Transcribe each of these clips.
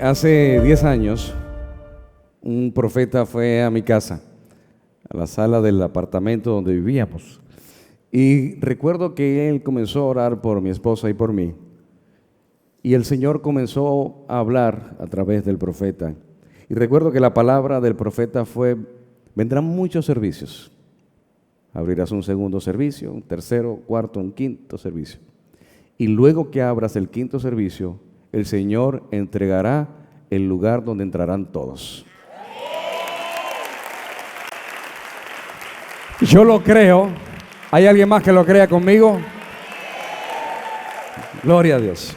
Hace 10 años, un profeta fue a mi casa, a la sala del apartamento donde vivíamos. Y recuerdo que él comenzó a orar por mi esposa y por mí. Y el Señor comenzó a hablar a través del profeta. Y recuerdo que la palabra del profeta fue: vendrán muchos servicios. Abrirás un segundo servicio, un tercero, cuarto, un quinto servicio. Y luego que abras el quinto servicio, el Señor entregará el lugar donde entrarán todos. Yo lo creo. ¿Hay alguien más que lo crea conmigo? Gloria a Dios.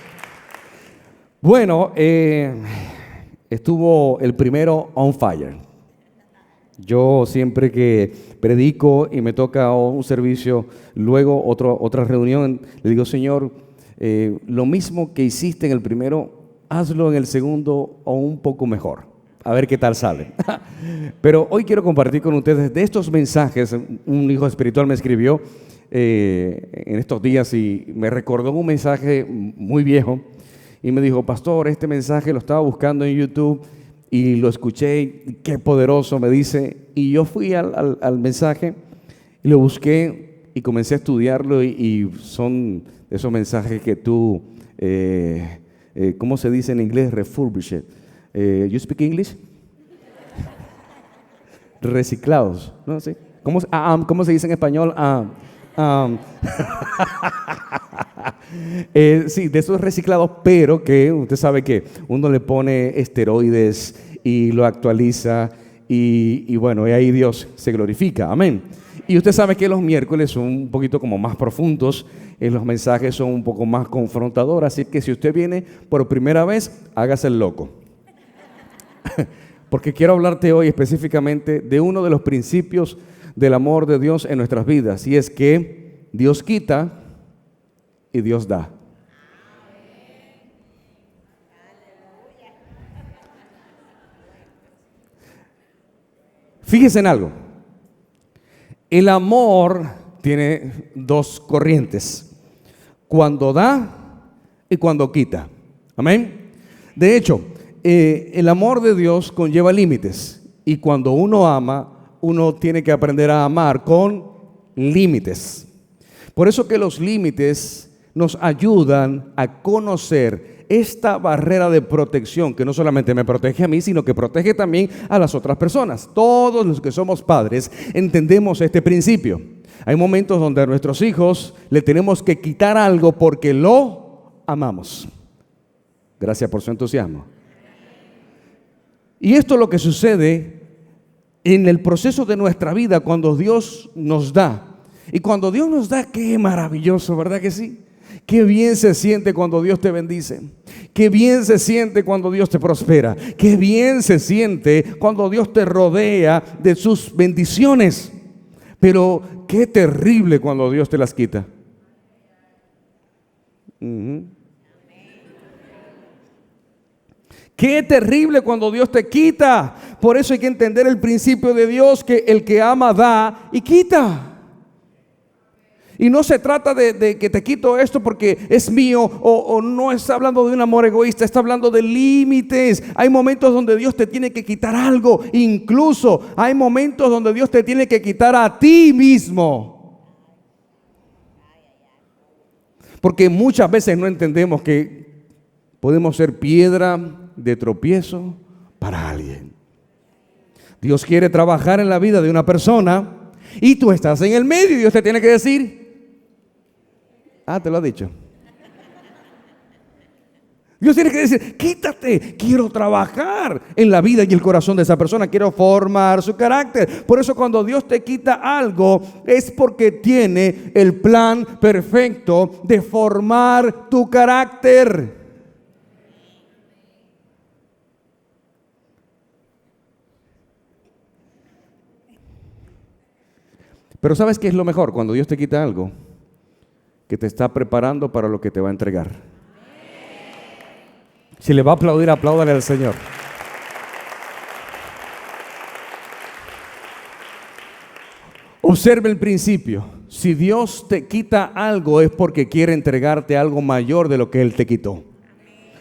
Bueno, estuvo el primero on fire. Yo siempre que predico y me toca un servicio, luego otra reunión, le digo: Señor, lo mismo que hiciste en el primero, hazlo en el segundo o un poco mejor. A ver qué tal sale. Pero hoy quiero compartir con ustedes de estos mensajes. Un hijo espiritual me escribió en estos días y me recordó un mensaje muy viejo y me dijo: pastor, este mensaje lo estaba buscando en YouTube y lo escuché, qué poderoso, me dice. Y yo fui al mensaje y lo busqué y comencé a estudiarlo y son esos mensajes que tú, ¿cómo se dice en inglés? Refurbished. You speak English? Reciclados, ¿no? ¿Sí? ¿Cómo se dice en español? Sí, de esos reciclados, pero que usted sabe que uno le pone esteroides y lo actualiza y bueno, y ahí Dios se glorifica, amén. Y usted sabe que los miércoles son un poquito como más profundos, los mensajes son un poco más confrontadores, así que si usted viene por primera vez, hágase el loco. Porque quiero hablarte hoy específicamente de uno de los principios del amor de Dios en nuestras vidas, y es que Dios quita y Dios da. Fíjense en algo. El amor tiene dos corrientes: cuando da y cuando quita. Amén. De hecho, el amor de Dios conlleva límites, y cuando uno ama, uno tiene que aprender a amar con límites. Por eso que los límites nos ayudan a conocer esta barrera de protección que no solamente me protege a mí, sino que protege también a las otras personas. Todos los que somos padres entendemos este principio. Hay momentos donde a nuestros hijos le tenemos que quitar algo porque lo amamos. Gracias por su entusiasmo. Y esto es lo que sucede en el proceso de nuestra vida cuando Dios nos da. Y cuando Dios nos da, qué maravilloso, ¿verdad que sí? Qué bien se siente cuando Dios te bendice. Qué bien se siente cuando Dios te prospera. Qué bien se siente cuando Dios te rodea de sus bendiciones. Pero qué terrible cuando Dios te las quita. Qué terrible cuando Dios te quita. Por eso hay que entender el principio de Dios, que el que ama da y quita. Y no se trata de que te quito esto porque es mío, o no está hablando de un amor egoísta, está hablando de límites. Hay momentos donde Dios te tiene que quitar algo. Incluso hay momentos donde Dios te tiene que quitar a ti mismo. Porque muchas veces no entendemos que podemos ser piedra de tropiezo para alguien. Dios quiere trabajar en la vida de una persona y tú estás en el medio y Dios te tiene que decir: te lo ha dicho. Dios tiene que decir: quítate, quiero trabajar en la vida y el corazón de esa persona, quiero formar su carácter. Por eso cuando Dios te quita algo es porque tiene el plan perfecto de formar tu carácter. Pero ¿sabes qué es lo mejor? Cuando Dios te quita algo, que te está preparando para lo que te va a entregar. Si le va a aplaudir, apláudale al Señor. Observe el principio. Si Dios te quita algo es porque quiere entregarte algo mayor de lo que Él te quitó.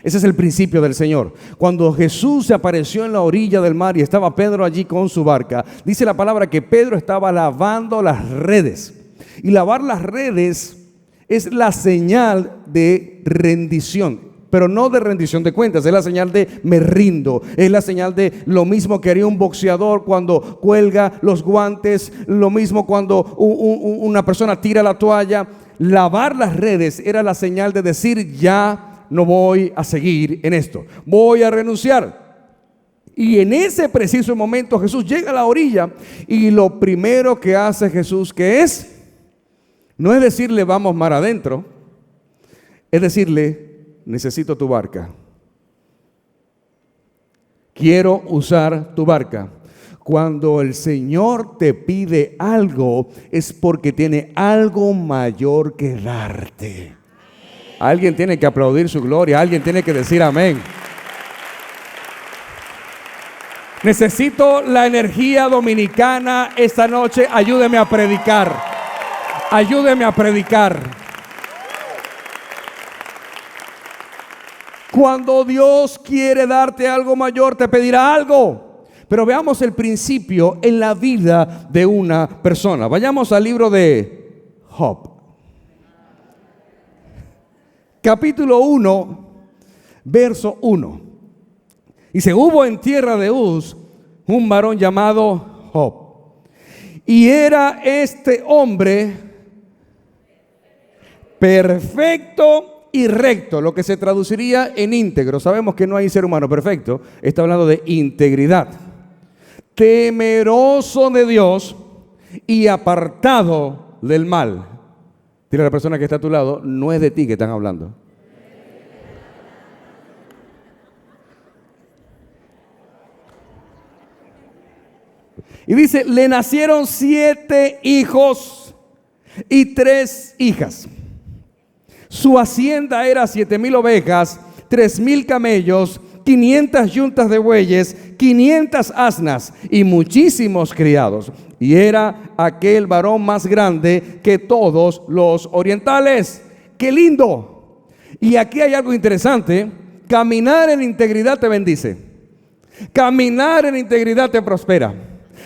Ese es el principio del Señor. Cuando Jesús se apareció en la orilla del mar y estaba Pedro allí con su barca, dice la palabra que Pedro estaba lavando las redes. Y lavar las redes es la señal de rendición, pero no de rendición de cuentas, es la señal de me rindo, es la señal de lo mismo que haría un boxeador cuando cuelga los guantes, lo mismo cuando una persona tira la toalla. Lavar las redes era la señal de decir ya no voy a seguir en esto, voy a renunciar. Y en ese preciso momento Jesús llega a la orilla y lo primero que hace Jesús, ¿qué es? No es decirle vamos mar adentro, es decirle necesito tu barca, quiero usar tu barca. Cuando el Señor te pide algo es porque tiene algo mayor que darte. Alguien tiene que aplaudir su gloria, alguien tiene que decir amén. Necesito la energía dominicana esta noche, ayúdeme a predicar. Ayúdeme a predicar. Cuando Dios quiere darte algo mayor, te pedirá algo. Pero veamos el principio en la vida de una persona. Vayamos al libro de Job. Capítulo 1, verso 1. Dice, hubo en tierra de Uz un varón llamado Job. Y era este hombre perfecto y recto, lo que se traduciría en íntegro. Sabemos que no hay ser humano perfecto, está hablando de integridad. Temeroso de Dios y apartado del mal. Dile a la persona que está a tu lado, no es de ti que están hablando. Y dice, le nacieron 7 hijos y 3 hijas. Su hacienda era 7,000 ovejas, 3,000 camellos, 500 yuntas de bueyes, 500 asnas y muchísimos criados. Y era aquel varón más grande que todos los orientales. ¡Qué lindo! Y aquí hay algo interesante. Caminar en integridad te bendice. Caminar en integridad te prospera.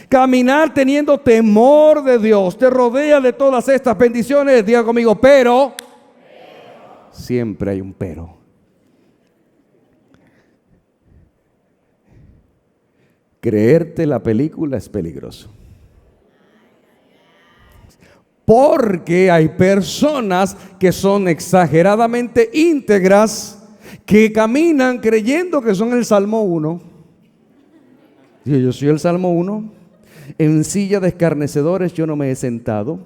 Caminar teniendo temor de Dios te rodea de todas estas bendiciones. Diga conmigo, pero. Siempre hay un pero. Creerte la película es peligroso. Porque hay personas que son exageradamente íntegras, que caminan creyendo que son el Salmo 1. Yo soy el Salmo 1. En silla de escarnecedores yo no me he sentado.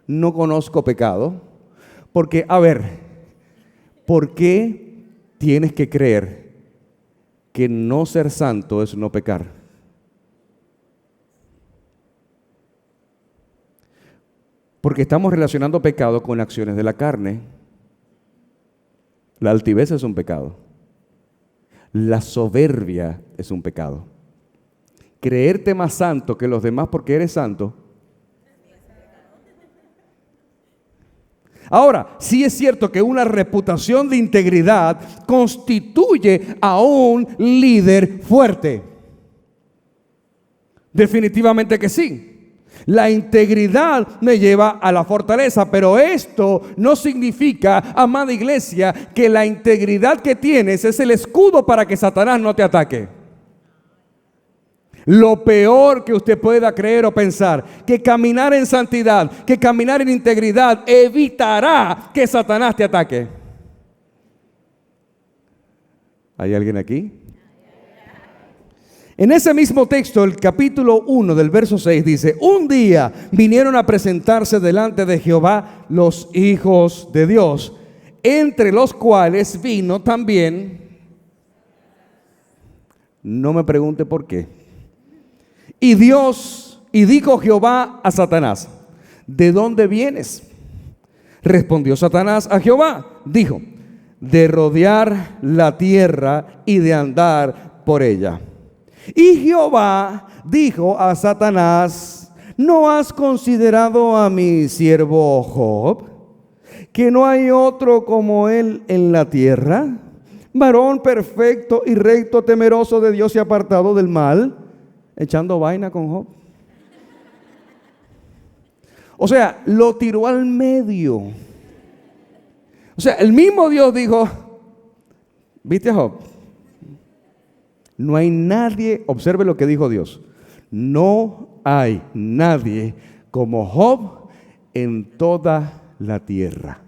No conozco pecado. Porque, a ver, ¿por qué tienes que creer que no ser santo es no pecar? Porque estamos relacionando pecado con acciones de la carne. La altivez es un pecado. La soberbia es un pecado. Creerte más santo que los demás porque eres santo. Ahora, sí es cierto que una reputación de integridad constituye a un líder fuerte. Definitivamente que sí. La integridad me lleva a la fortaleza, pero esto no significa, amada iglesia, que la integridad que tienes es el escudo para que Satanás no te ataque. Lo peor que usted pueda creer o pensar, que caminar en santidad, que caminar en integridad evitará que Satanás te ataque. ¿Hay alguien aquí? En ese mismo texto, el capítulo 1 del verso 6 dice, un día vinieron a presentarse delante de Jehová los hijos de Dios, entre los cuales vino también, no me pregunte por qué, y dijo Jehová a Satanás, ¿de dónde vienes? Respondió Satanás a Jehová, dijo, de rodear la tierra y de andar por ella. Y Jehová dijo a Satanás, ¿no has considerado a mi siervo Job, que no hay otro como él en la tierra, Varón perfecto y recto, temeroso de Dios y apartado del mal, echando vaina con Job. O sea, lo tiró al medio. O sea, el mismo Dios dijo, ¿viste a Job? No hay nadie, observe lo que dijo Dios, no hay nadie como Job en toda la tierra.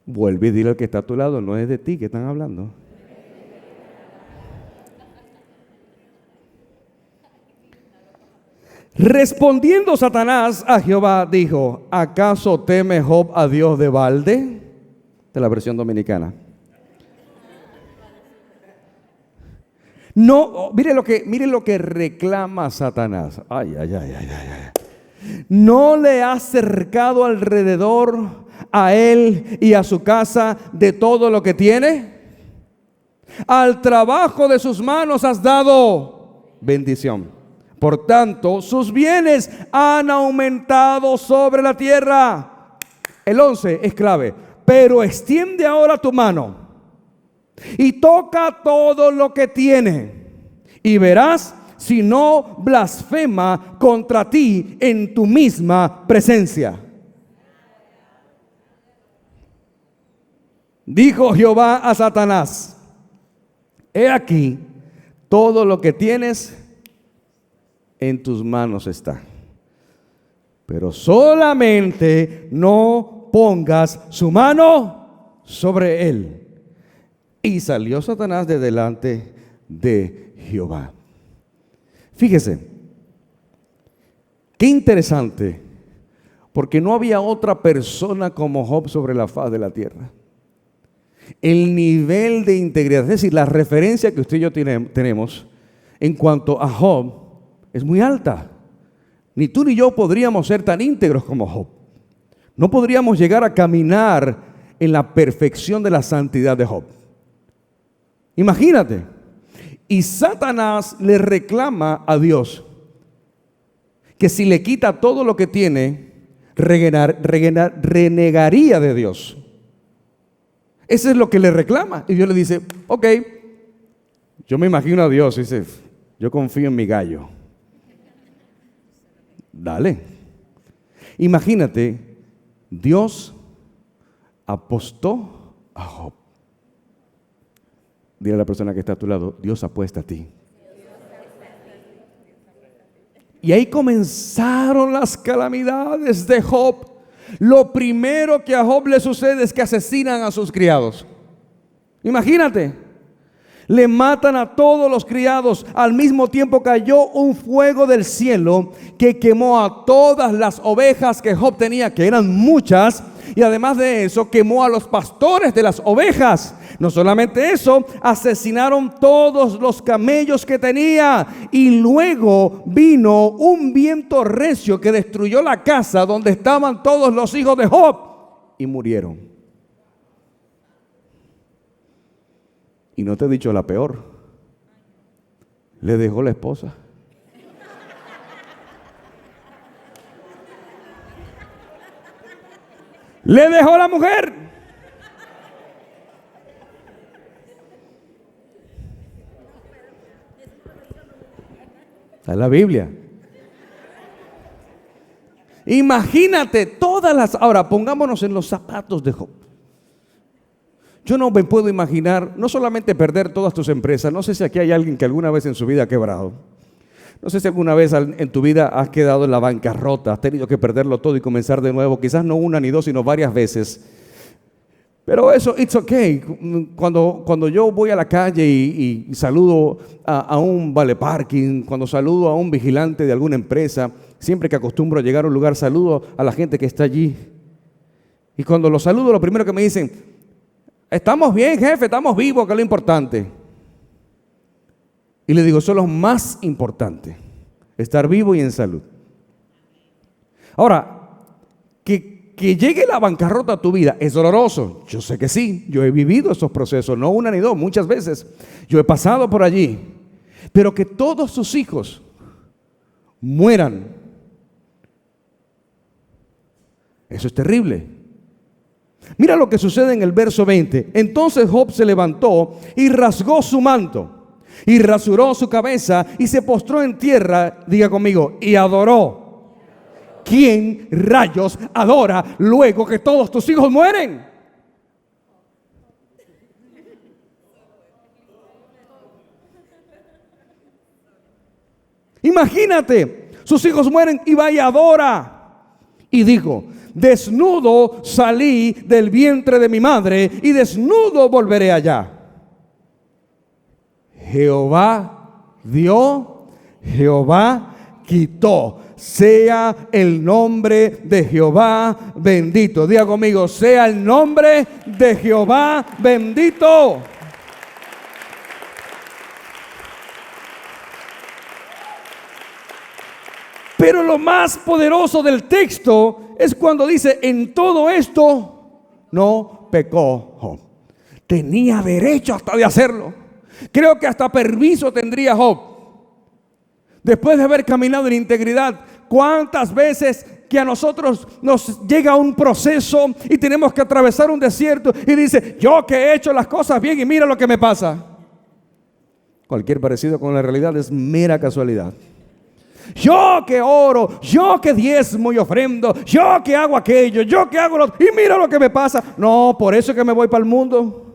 Vuelve y dile al que está a tu lado, no es de ti que están hablando. Respondiendo Satanás a Jehová, dijo, ¿acaso teme Job a Dios de balde? De la versión dominicana. No, mire lo que reclama Satanás. Ay. ¿No le has cercado alrededor a él y a su casa de todo lo que tiene? Al trabajo de sus manos has dado bendición. Por tanto, sus bienes han aumentado sobre la tierra. El 11 es clave. Pero extiende ahora tu mano y toca todo lo que tiene, y verás si no blasfema contra ti en tu misma presencia. Dijo Jehová a Satanás, he aquí, todo lo que tienes en tus manos está, pero solamente no pongas su mano sobre él. Y salió Satanás de delante de Jehová. Fíjese, qué interesante, porque no había otra persona como Job sobre la faz de la tierra. El nivel de integridad, es decir, la referencia que usted y yo tenemos en cuanto a Job es muy alta. Ni tú ni yo podríamos ser tan íntegros como Job. No podríamos llegar a caminar en la perfección de la santidad de Job. Imagínate. Y Satanás le reclama a Dios que si le quita todo lo que tiene, renegaría de Dios. Eso es lo que le reclama. Y Dios le dice, ok, yo me imagino a Dios, dice, yo confío en mi gallo. Dale. Imagínate, Dios apostó a Job. Dile a la persona que está a tu lado, Dios apuesta a ti. Y ahí comenzaron las calamidades de Job. Lo primero que a Job le sucede es que asesinan a sus criados. Imagínate, le matan a todos los criados. Al mismo tiempo cayó un fuego del cielo que quemó a todas las ovejas que Job tenía, que eran muchas. Y además de eso, quemó a los pastores de las ovejas. No solamente eso, asesinaron todos los camellos que tenía. Y luego vino un viento recio que destruyó la casa donde estaban todos los hijos de Job y murieron. Y no te he dicho la peor. Le dejó la esposa. Le dejó la mujer. Está en la Biblia. Imagínate todas las... Ahora, pongámonos en los zapatos de Job. Yo no me puedo imaginar, no solamente perder todas tus empresas. No sé si aquí hay alguien que alguna vez en su vida ha quebrado. No sé si alguna vez en tu vida has quedado en la bancarrota, has tenido que perderlo todo y comenzar de nuevo, quizás no una ni dos, sino varias veces. Pero eso, it's okay. Cuando yo voy a la calle y saludo a un vale parking, cuando saludo a un vigilante de alguna empresa, siempre que acostumbro a llegar a un lugar, saludo a la gente que está allí. Y cuando los saludo, lo primero que me dicen, estamos bien, jefe, estamos vivos, que es lo importante. Y le digo, eso es lo más importante, estar vivo y en salud. Ahora, que llegue la bancarrota a tu vida, ¿es doloroso? Yo sé que sí, yo he vivido esos procesos, no una ni dos, muchas veces. Yo he pasado por allí. Pero que todos tus hijos mueran, eso es terrible. Mira lo que sucede en el verso 20. Entonces Job se levantó y rasgó su manto y rasuró su cabeza y se postró en tierra, diga conmigo, y adoró. ¿Quién rayos adora luego que todos tus hijos mueren? Imagínate, sus hijos mueren y va y adora. Y dijo: desnudo salí del vientre de mi madre y desnudo volveré allá. Jehová dio, Jehová quitó. Sea el nombre de Jehová bendito. Diga conmigo: sea el nombre de Jehová bendito. Pero lo más poderoso del texto es cuando dice: en todo esto no pecó Job. Tenía derecho hasta de hacerlo. Creo que hasta permiso tendría Job. Después de haber caminado en integridad, ¿cuántas veces que a nosotros nos llega un proceso y tenemos que atravesar un desierto y dice: yo que he hecho las cosas bien y mira lo que me pasa? Cualquier parecido con la realidad es mera casualidad. Yo que oro, yo que diezmo y ofrendo, yo que hago aquello, yo que hago lo otro, y mira lo que me pasa. No, por eso es que me voy para el mundo.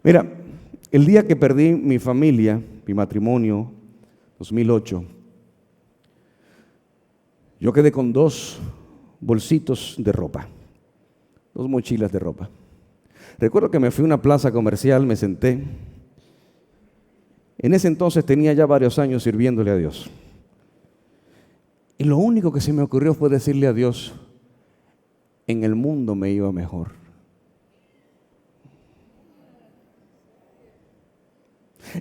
Mira, el día que perdí mi familia, mi matrimonio, 2008, yo quedé con 2 bolsitos de ropa, 2 mochilas de ropa. Recuerdo que me fui a una plaza comercial, me senté. En ese entonces tenía ya varios años sirviéndole a Dios. Y lo único que se me ocurrió fue decirle a Dios: en el mundo me iba mejor.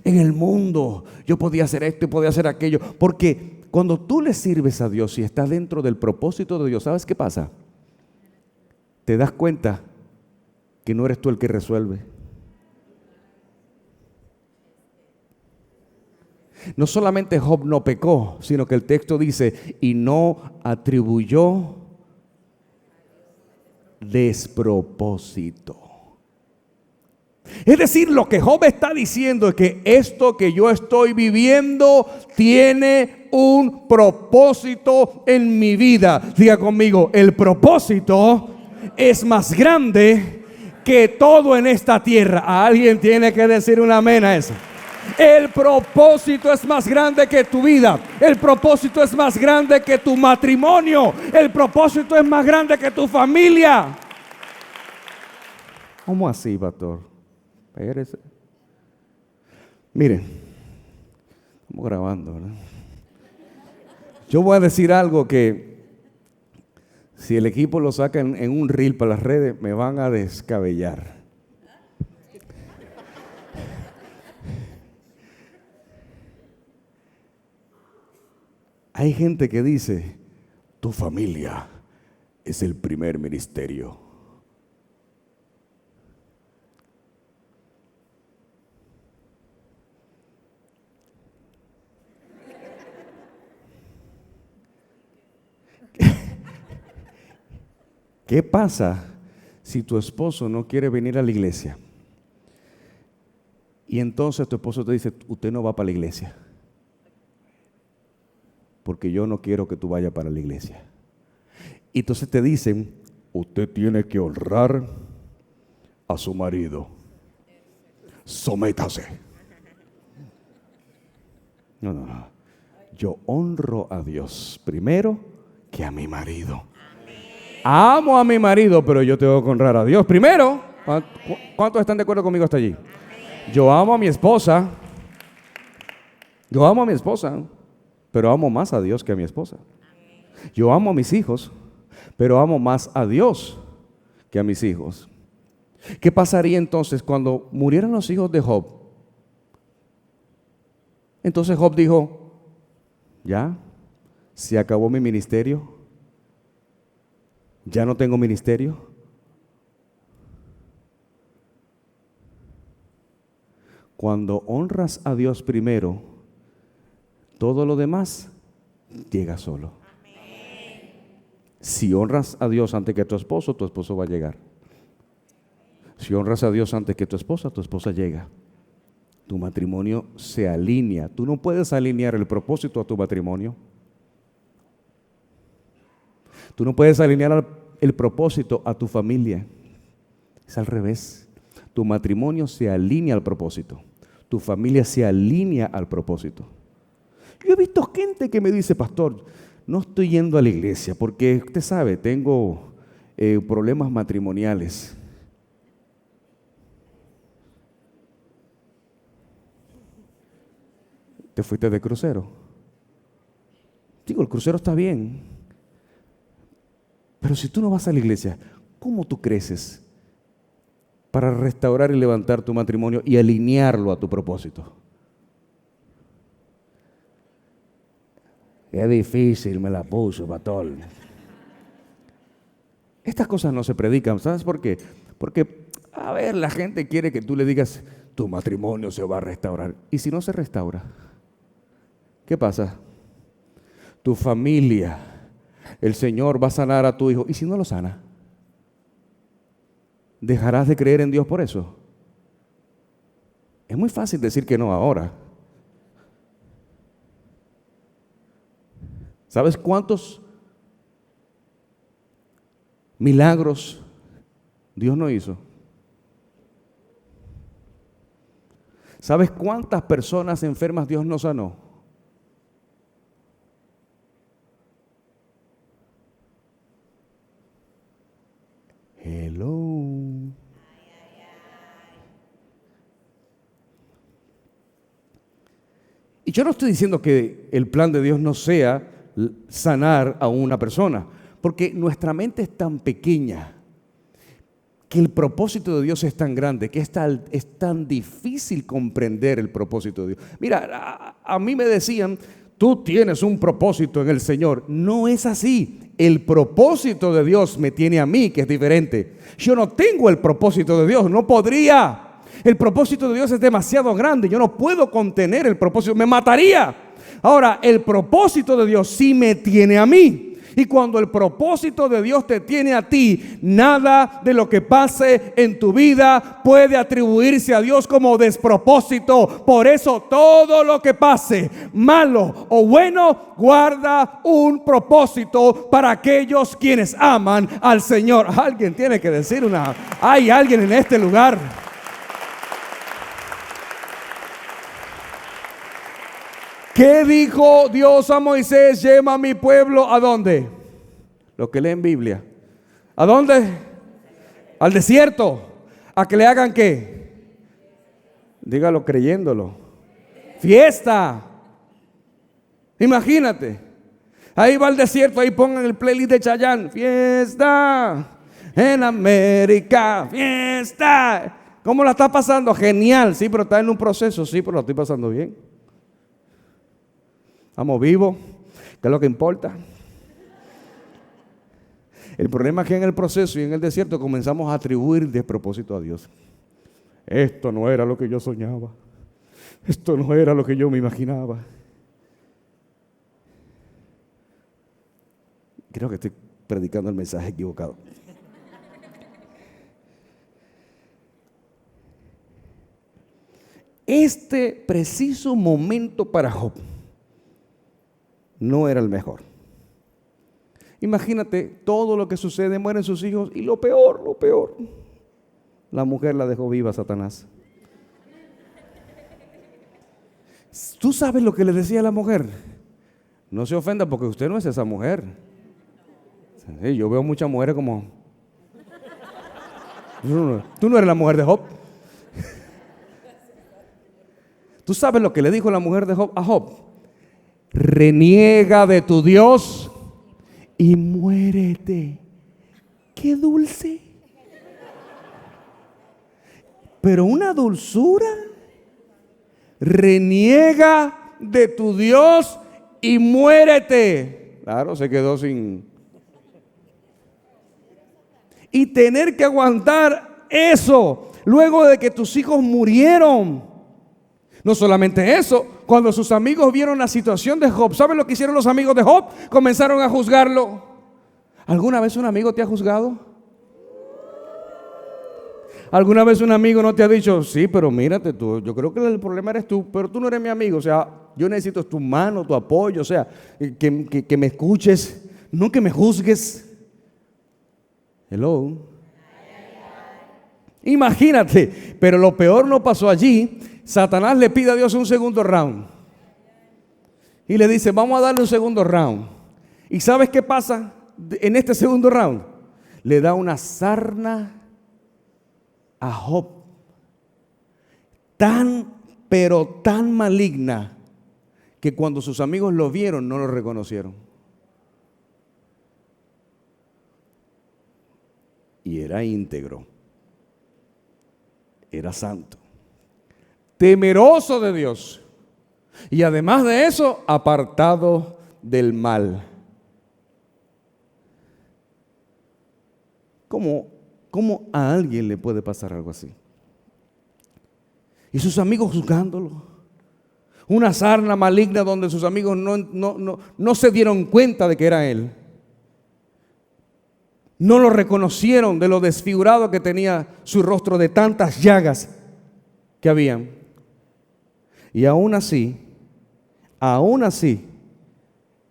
En el mundo yo podía hacer esto y podía hacer aquello. Porque cuando tú le sirves a Dios y estás dentro del propósito de Dios, ¿sabes qué pasa? Te das cuenta que no eres tú el que resuelve. No solamente Job no pecó, sino que el texto dice: y no atribuyó despropósito. Es decir, lo que Job está diciendo es que esto que yo estoy viviendo tiene un propósito en mi vida. Diga conmigo: el propósito es más grande que todo en esta tierra. Alguien tiene que decir un amén a eso. El propósito es más grande que tu vida. El propósito es más grande que tu matrimonio. El propósito es más grande que tu familia. ¿Cómo así, pastor? Espérese. Miren, estamos grabando, ¿verdad? Yo voy a decir algo que si el equipo lo saca en un reel para las redes, me van a descabellar. Hay gente que dice: tu familia es el primer ministerio. ¿Qué pasa si tu esposo no quiere venir a la iglesia? Y entonces tu esposo te dice: usted no va para la iglesia, porque yo no quiero que tú vayas para la iglesia. Y entonces te dicen: usted tiene que honrar a su marido. Sométase. No. Yo honro a Dios primero que a mi marido. Amo a mi marido, pero yo tengo que honrar a Dios primero. ¿Cuántos están de acuerdo conmigo hasta allí? Yo amo a mi esposa. Yo amo a mi esposa, pero amo más a Dios que a mi esposa. Yo amo a mis hijos, pero amo más a Dios que a mis hijos. ¿Qué pasaría entonces cuando murieran los hijos de Job? Entonces Job dijo: ya, se acabó mi ministerio. Ya no tengo ministerio. Cuando honras a Dios primero, todo lo demás llega solo. Si honras a Dios antes que tu esposo va a llegar. Si honras a Dios antes que tu esposa llega. Tu matrimonio se alinea. Tú no puedes alinear el propósito a tu matrimonio. Tú no puedes alinear el propósito a tu familia. Es al revés. Tu matrimonio se alinea al propósito. Tu familia se alinea al propósito. Yo he visto gente que me dice, pastor, no estoy yendo a la iglesia porque usted sabe, tengo problemas matrimoniales. ¿Te fuiste de crucero? Digo, el crucero está bien. Pero si tú no vas a la iglesia, ¿cómo tú creces para restaurar y levantar tu matrimonio y alinearlo a tu propósito? Qué difícil me la puso, pastor. Estas cosas no se predican, ¿sabes por qué? Porque, a ver, la gente quiere que tú le digas, tu matrimonio se va a restaurar. ¿Y si no se restaura? ¿Qué pasa? Tu familia, el Señor va a sanar a tu hijo. ¿Y si no lo sana? ¿Dejarás de creer en Dios por eso? Es muy fácil decir que no ahora. ¿Sabes cuántos milagros Dios no hizo? ¿Sabes cuántas personas enfermas Dios no sanó? Hello. Y yo no estoy diciendo que el plan de Dios no sea sanar a una persona, porque nuestra mente es tan pequeña, que el propósito de Dios es tan grande, que es tan difícil comprender el propósito de Dios. Mira, a mí me decían, tú tienes un propósito en el Señor. No es así. El propósito de Dios me tiene a mí, que es diferente. Yo no tengo el propósito de Dios, no podría. El propósito de Dios es demasiado grande, yo no puedo contener el propósito, me mataría. Ahora, el propósito de Dios sí me tiene a mí. Y cuando el propósito de Dios te tiene a ti, nada de lo que pase en tu vida puede atribuirse a Dios como despropósito. Por eso todo lo que pase, malo o bueno, guarda un propósito para aquellos quienes aman al Señor. Alguien tiene que decir hay alguien en este lugar. ¿Qué dijo Dios a Moisés? Lleva a mi pueblo, ¿a dónde? Los que leen Biblia. ¿A dónde? Al desierto. ¿A que le hagan qué? Dígalo creyéndolo. Fiesta. Imagínate. Ahí va al desierto, ahí pongan el playlist de Chayanne. Fiesta en América. Fiesta. ¿Cómo la está pasando? Genial. Sí, pero está en un proceso. Sí, pero la estoy pasando bien. Estamos vivos, ¿qué es lo que importa? El problema es que en el proceso y en el desierto comenzamos a atribuir despropósito a Dios. Esto no era lo que yo soñaba. Esto no era lo que yo me imaginaba. Creo que estoy predicando el mensaje equivocado. Este preciso momento para Job no era el mejor. Imagínate todo lo que sucede, mueren sus hijos y lo peor, la mujer la dejó viva a Satanás. ¿Tú sabes lo que le decía a la mujer? No se ofenda porque usted no es esa mujer. Sí, yo veo muchas mujeres como... Tú no eres la mujer de Job. ¿Tú sabes lo que le dijo la mujer de Job a Job? Reniega de tu Dios y muérete. ¡Qué dulce! Pero una dulzura. Reniega de tu Dios y muérete. Claro, se quedó sin... Y tener que aguantar eso luego de que tus hijos murieron. No solamente eso, cuando sus amigos vieron la situación de Job, ¿saben lo que hicieron los amigos de Job? Comenzaron a juzgarlo. ¿Alguna vez un amigo te ha juzgado? ¿Alguna vez un amigo no te ha dicho, sí, pero mírate tú, yo creo que el problema eres tú, pero tú no eres mi amigo, o sea, yo necesito tu mano, tu apoyo, o sea, que me escuches, no que me juzgues? Hello. Imagínate, pero lo peor no pasó allí. Satanás le pide a Dios un segundo round y le dice, vamos a darle un segundo round. ¿Y sabes qué pasa en este segundo round? Le da una sarna a Job pero tan maligna que cuando sus amigos lo vieron no lo reconocieron. Y era íntegro, era santo, temeroso de Dios y además de eso apartado del mal. ¿Cómo a alguien le puede pasar algo así? Y sus amigos juzgándolo. Una sarna maligna donde sus amigos no se dieron cuenta de que era él. No lo reconocieron de lo desfigurado que tenía su rostro, de tantas llagas que habían. Y aún así,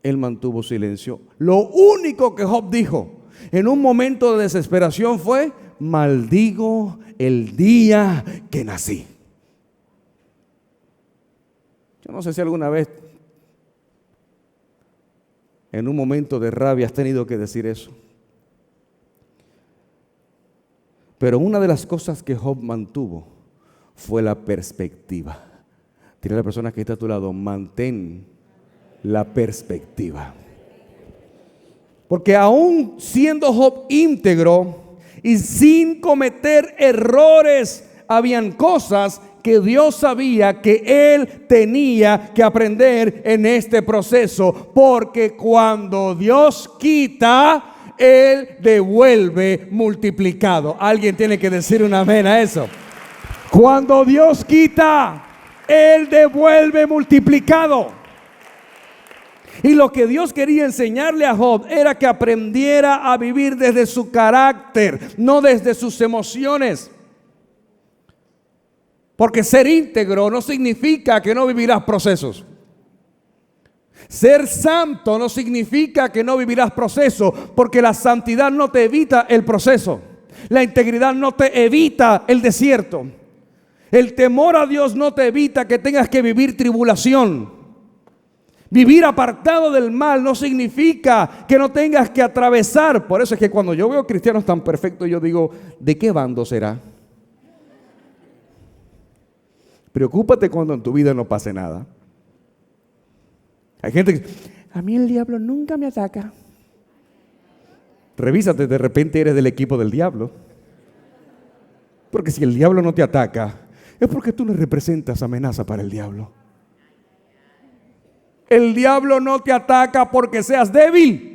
él mantuvo silencio. Lo único que Job dijo en un momento de desesperación fue, maldigo el día que nací. Yo no sé si alguna vez en un momento de rabia has tenido que decir eso. Pero una de las cosas que Job mantuvo fue la perspectiva. Dile a la persona que está a tu lado, mantén la perspectiva. Porque aún siendo Job íntegro y sin cometer errores, habían cosas que Dios sabía que él tenía que aprender en este proceso. Porque cuando Dios quita, Él devuelve multiplicado. Alguien tiene que decir un amén a eso. Cuando Dios quita, Él devuelve multiplicado. Y lo que Dios quería enseñarle a Job era que aprendiera a vivir desde su carácter, no desde sus emociones. Porque ser íntegro no significa que no vivirás procesos. Ser santo no significa que no vivirás proceso, porque la santidad no te evita el proceso. La integridad no te evita el desierto. El temor a Dios no te evita que tengas que vivir tribulación. Vivir apartado del mal no significa que no tengas que atravesar. Por eso es que cuando yo veo cristianos tan perfectos, yo digo, ¿de qué bando será? Preocúpate cuando en tu vida no pase nada. Hay gente que dice, a mí el diablo nunca me ataca. Revísate, de repente eres del equipo del diablo. Porque si el diablo no te ataca, es porque tú no representas amenaza para el diablo. El diablo no te ataca porque seas débil.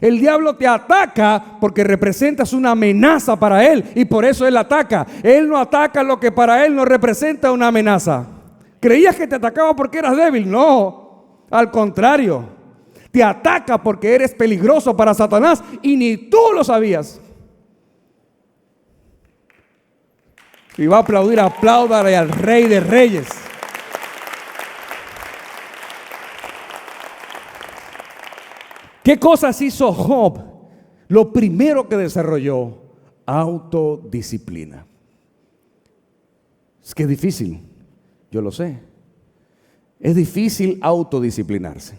El diablo te ataca porque representas una amenaza para él y por eso él ataca. Él no ataca lo que para él no representa una amenaza. ¿Creías que te atacaba porque eras débil? No, al contrario. Te ataca porque eres peligroso para Satanás y ni tú lo sabías. Si va a aplaudir, apláudale al Rey de Reyes. ¿Qué cosas hizo Job? Lo primero que desarrolló, autodisciplina. Es que es difícil, yo lo sé. Es difícil autodisciplinarse.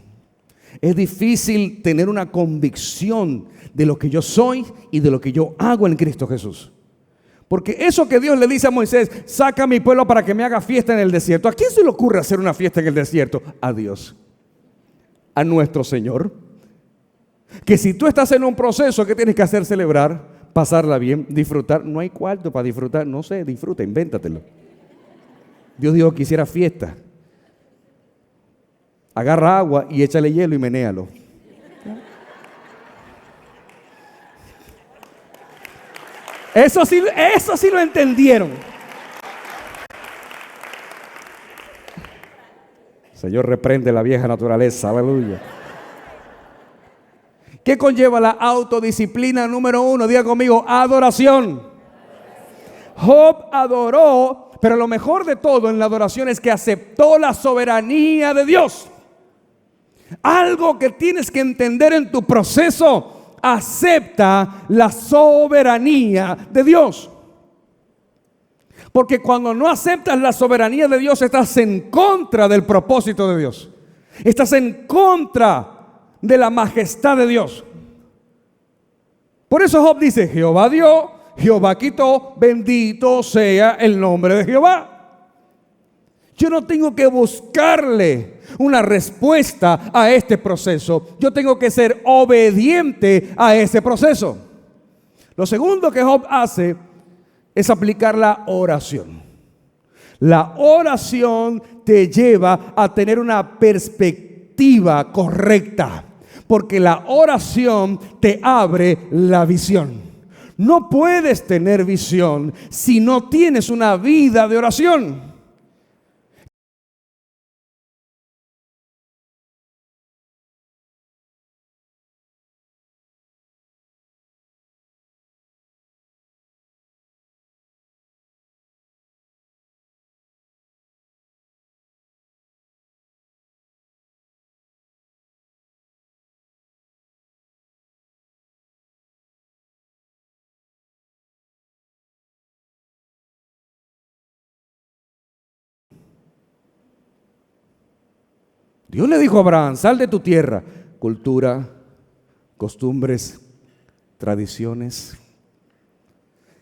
Es difícil tener una convicción de lo que yo soy y de lo que yo hago en Cristo Jesús. Porque eso que Dios le dice a Moisés, saca a mi pueblo para que me haga fiesta en el desierto. ¿A quién se le ocurre hacer una fiesta en el desierto? A Dios, a nuestro Señor. Que si tú estás en un proceso, ¿qué tienes que hacer? Celebrar, pasarla bien, disfrutar. No hay cuarto para disfrutar, no sé, disfruta, invéntatelo. Dios dijo que hiciera fiesta. Agarra agua y échale hielo y menéalo. Eso sí lo entendieron. Señor, reprende la vieja naturaleza, aleluya. ¿Qué conlleva la autodisciplina? Número 1, diga conmigo, adoración. Job adoró, pero lo mejor de todo en la adoración es que aceptó la soberanía de Dios. Algo que tienes que entender en tu proceso: acepta la soberanía de Dios. Porque cuando no aceptas la soberanía de Dios, estás en contra del propósito de Dios. Estás en contra de la majestad de Dios. Por eso Job dice: Jehová dio, Jehová quitó, bendito sea el nombre de Jehová. Yo no tengo que buscarle una respuesta a este proceso. Yo tengo que ser obediente a ese proceso. Lo segundo que Job hace es aplicar la oración. La oración te lleva a tener una perspectiva correcta, porque la oración te abre la visión. No puedes tener visión si no tienes una vida de oración. Dios le dijo a Abraham: sal de tu tierra, cultura, costumbres, tradiciones,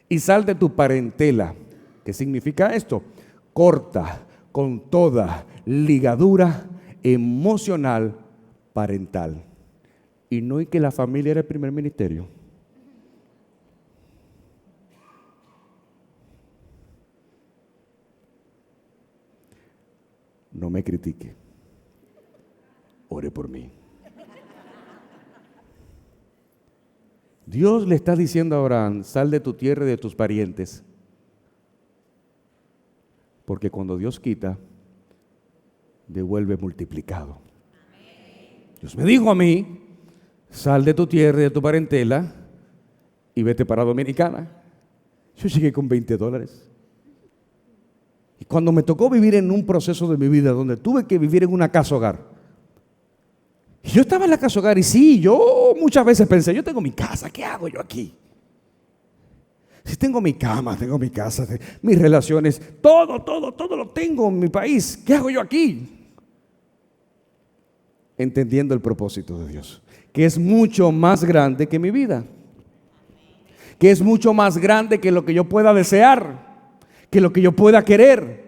y sal de tu parentela. ¿Qué significa esto? Corta con toda ligadura emocional parental. Y no es que la familia era el primer ministerio. No me critique. Ore por mí. Dios le está diciendo a Abraham: sal de tu tierra y de tus parientes. Porque cuando Dios quita, devuelve multiplicado. Dios me dijo a mí: sal de tu tierra y de tu parentela y vete para Dominicana. Yo llegué con $20. Y cuando me tocó vivir en un proceso de mi vida donde tuve que vivir en una casa hogar, yo estaba en la casa hogar y sí, yo muchas veces pensé: yo tengo mi casa, ¿qué hago yo aquí? Si tengo mi cama, tengo mi casa, mis relaciones, todo lo tengo en mi país, ¿qué hago yo aquí? Entendiendo el propósito de Dios, que es mucho más grande que mi vida, que es mucho más grande que lo que yo pueda desear, que lo que yo pueda querer.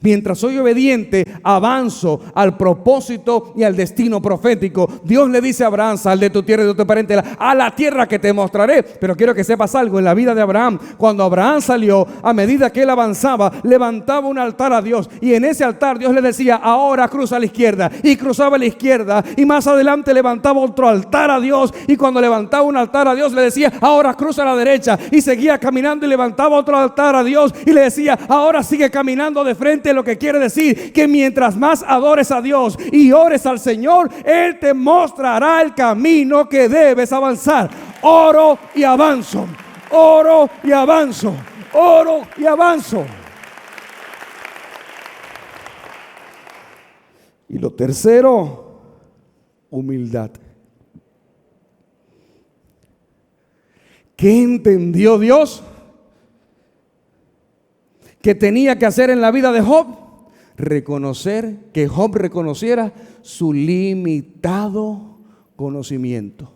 Mientras soy obediente, avanzo al propósito y al destino profético. Dios le dice a Abraham: sal de tu tierra y de tu parentela a la tierra que te mostraré. Pero quiero que sepas algo en la vida de Abraham. Cuando Abraham salió, a medida que él avanzaba, levantaba un altar a Dios. Y en ese altar Dios le decía: ahora cruza a la izquierda. Y cruzaba a la izquierda. Y más adelante levantaba otro altar a Dios. Y cuando levantaba un altar a Dios, le decía: ahora cruza a la derecha. Y seguía caminando y levantaba otro altar a Dios. Y le decía: ahora sigue caminando de frente. Lo que quiere decir que mientras más adores a Dios y ores al Señor, Él te mostrará el camino que debes avanzar. Oro y avanzo, oro y avanzo, oro y avanzo. Y lo tercero, humildad. ¿Qué entendió Dios que tenía que hacer en la vida de Job? Reconocer, que Job reconociera su limitado conocimiento.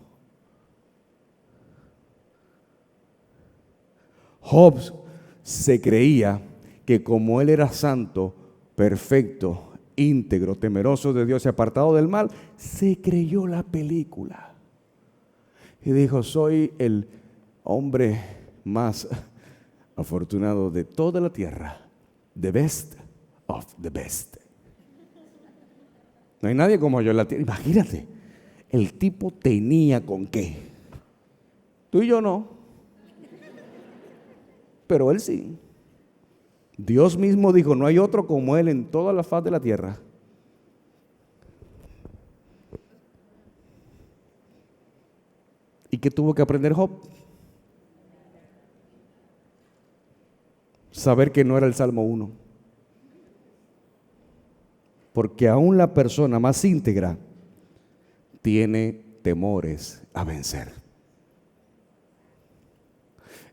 Job se creía que como él era santo, perfecto, íntegro, temeroso de Dios y apartado del mal, se creyó la película. Y dijo: soy el hombre más afortunado de toda la tierra, the best of the best. No hay nadie como yo en la tierra. Imagínate, el tipo tenía con qué. Tú y yo no, pero él sí. Dios mismo dijo: no hay otro como él en toda la faz de la tierra. ¿Y qué tuvo que aprender Job? Saber que no era el Salmo 1. Porque aún la persona más íntegra tiene temores a vencer.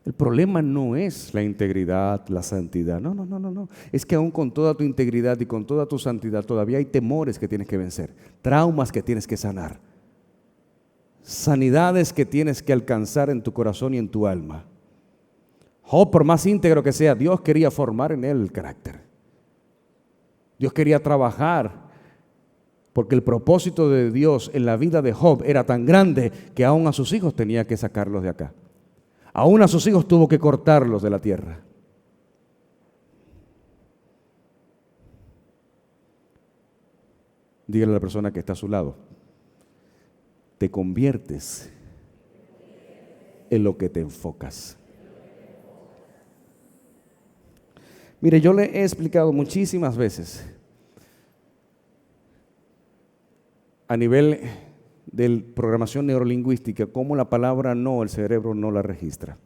El problema no es la integridad, la santidad. No. Es que aún con toda tu integridad y con toda tu santidad todavía hay temores que tienes que vencer, traumas que tienes que sanar, sanidades que tienes que alcanzar en tu corazón y en tu alma. Job, por más íntegro que sea, Dios quería formar en él el carácter. Dios quería trabajar, porque el propósito de Dios en la vida de Job era tan grande que aún a sus hijos tenía que sacarlos de acá. Aún a sus hijos tuvo que cortarlos de la tierra. Dígale a la persona que está a su lado: te conviertes en lo que te enfocas. Mire, yo le he explicado muchísimas veces a nivel de programación neurolingüística cómo la palabra no, el cerebro no la registra.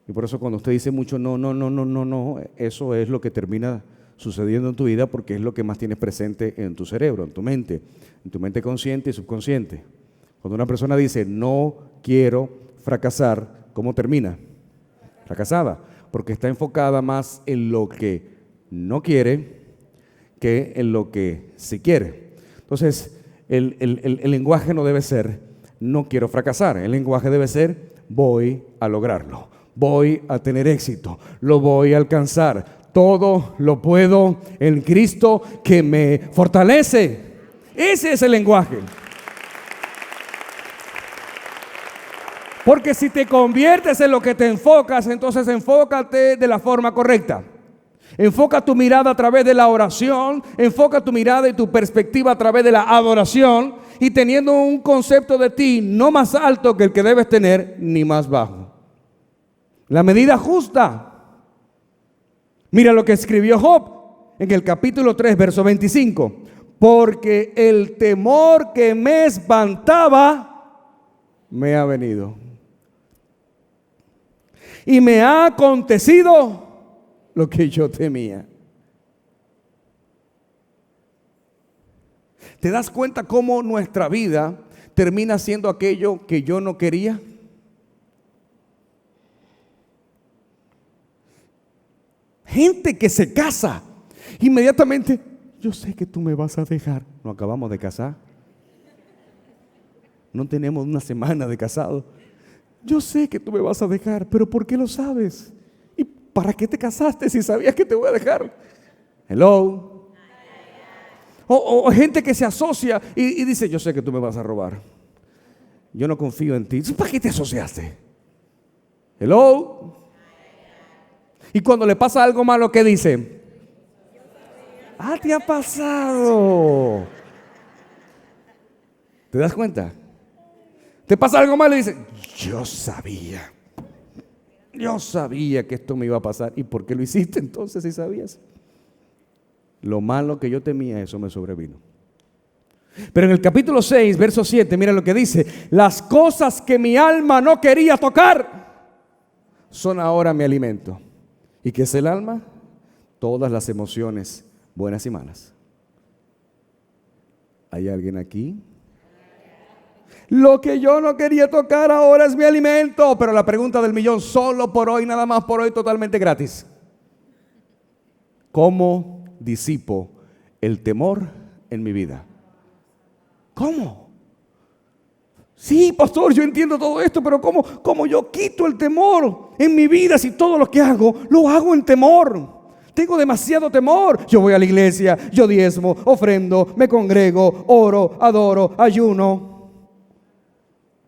Y por eso cuando usted dice mucho no, eso es lo que termina sucediendo en tu vida, porque es lo que más tienes presente en tu cerebro, en tu mente consciente y subconsciente. Cuando una persona dice no quiero fracasar, ¿cómo termina? Fracasada, porque está enfocada más en lo que no quiere que en lo que sí quiere. Entonces, el lenguaje no debe ser no quiero fracasar, el lenguaje debe ser voy a lograrlo, voy a tener éxito, lo voy a alcanzar, todo lo puedo en Cristo que me fortalece. Ese es el lenguaje. Porque si te conviertes en lo que te enfocas, entonces enfócate de la forma correcta. Enfoca tu mirada a través de la oración, enfoca tu mirada y tu perspectiva a través de la adoración, y teniendo un concepto de ti no más alto que el que debes tener, ni más bajo. La medida justa. Mira lo que escribió Job en el capítulo 3, verso 25. Porque el temor que me espantaba me ha venido. Y me ha acontecido lo que yo temía. ¿Te das cuenta cómo nuestra vida termina siendo aquello que yo no quería? Gente que se casa, inmediatamente, yo sé que tú me vas a dejar. Nos acabamos de casar. No tenemos una semana de casado. Yo sé que tú me vas a dejar, pero ¿por qué lo sabes? ¿Y para qué te casaste si sabías que te voy a dejar? Hello. O gente que se asocia y dice, yo sé que tú me vas a robar. Yo no confío en ti. ¿Para qué te asociaste? Hello. Y cuando le pasa algo malo, ¿qué dice? Ah, te ha pasado. ¿Te das cuenta? Te pasa algo malo y dice, yo sabía que esto me iba a pasar. ¿Y por qué lo hiciste entonces si sabías? Lo malo que yo temía, eso me sobrevino. Pero en el capítulo 6, verso 7, mira lo que dice: las cosas que mi alma no quería tocar son ahora mi alimento. ¿Y qué es el alma? Todas las emociones, buenas y malas. ¿Hay alguien aquí? Lo que yo no quería tocar ahora es mi alimento. Pero la pregunta del millón, solo por hoy, nada más por hoy, totalmente gratis. ¿Cómo disipo el temor en mi vida? ¿Cómo? Sí, pastor, yo entiendo todo esto, pero ¿cómo yo quito el temor en mi vida si todo lo que hago, lo hago en temor? Tengo demasiado temor. Yo voy a la iglesia, yo diezmo, ofrendo, me congrego, oro, adoro, ayuno.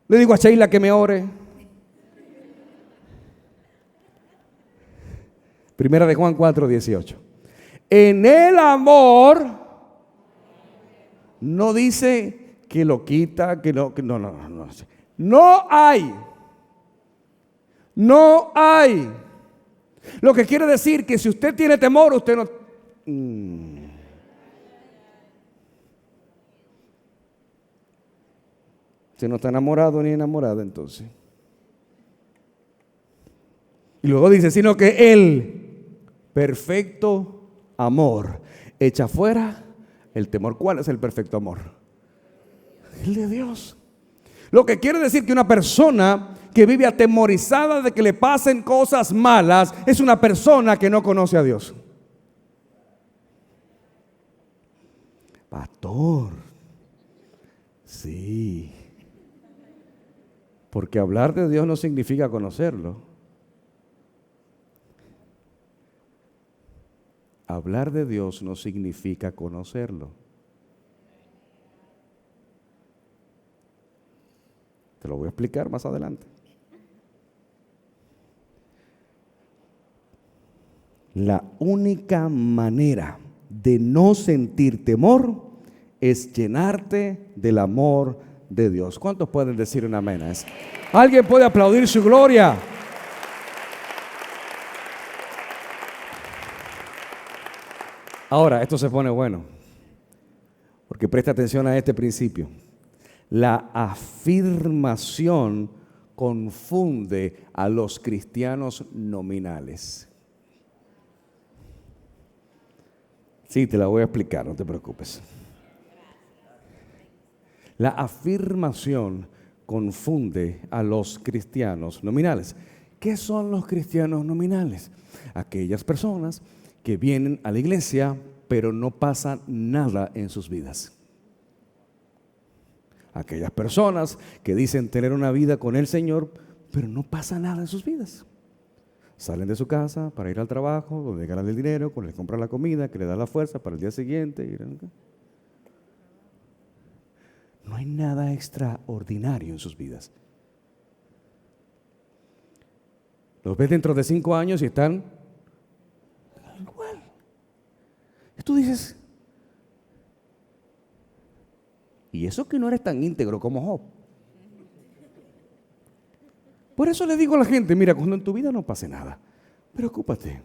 Le digo a Sheila que me ore. Primera de Juan 4, 18. En el amor no dice que lo quita, que no. No hay. No hay. Lo que quiere decir que si usted tiene temor, usted no. Usted no está enamorado ni enamorada entonces. Y luego dice, sino que el perfecto amor echa fuera el temor. ¿Cuál es el perfecto amor? El de Dios. Lo que quiere decir que una persona que vive atemorizada de que le pasen cosas malas es una persona que no conoce a Dios. Pastor, sí, porque hablar de Dios no significa conocerlo. Hablar de Dios no significa conocerlo. Te lo voy a explicar más adelante. La única manera de no sentir temor es llenarte del amor de Dios. ¿Cuántos pueden decir un amén a eso? ¿Alguien puede aplaudir su gloria? Ahora, esto se pone bueno, porque presta atención a este principio. La afirmación confunde a los cristianos nominales. Sí, te la voy a explicar, no te preocupes. La afirmación confunde a los cristianos nominales. ¿Qué son los cristianos nominales? Aquellas personas que vienen a la iglesia, pero no pasa nada en sus vidas. Aquellas personas que dicen tener una vida con el Señor, pero no pasa nada en sus vidas. Salen de su casa para ir al trabajo, donde ganan el dinero, cuando les compran la comida, que le da la fuerza para el día siguiente. No hay nada extraordinario en sus vidas. Los ves dentro de 5 años y están igual. Y tú dices, y eso que no eres tan íntegro como Job. Por eso le digo a la gente, mira, cuando en tu vida no pase nada, preocúpate.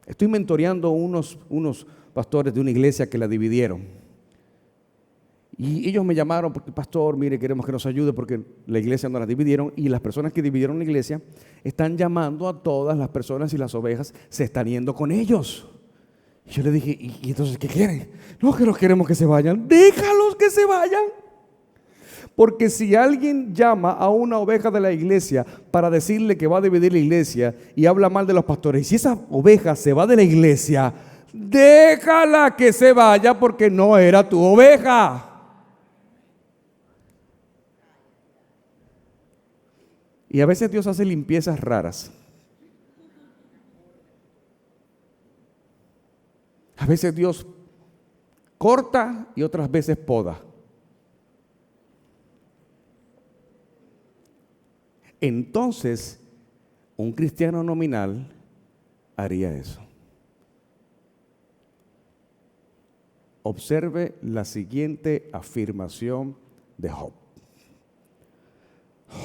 Estoy mentoreando unos pastores de una iglesia que la dividieron. Y ellos me llamaron porque, pastor, mire, queremos que nos ayude porque la iglesia no la dividieron. Y las personas que dividieron la iglesia están llamando a todas las personas y las ovejas se están yendo con ellos. Y yo le dije, ¿y entonces qué quieren? No, que los queremos que se vayan. Déjalos que se vayan. Porque si alguien llama a una oveja de la iglesia para decirle que va a dividir la iglesia y habla mal de los pastores, y si esa oveja se va de la iglesia, déjala que se vaya porque no era tu oveja. Y a veces Dios hace limpiezas raras. A veces Dios corta y otras veces poda. Entonces, un cristiano nominal haría eso. Observe la siguiente afirmación de Job.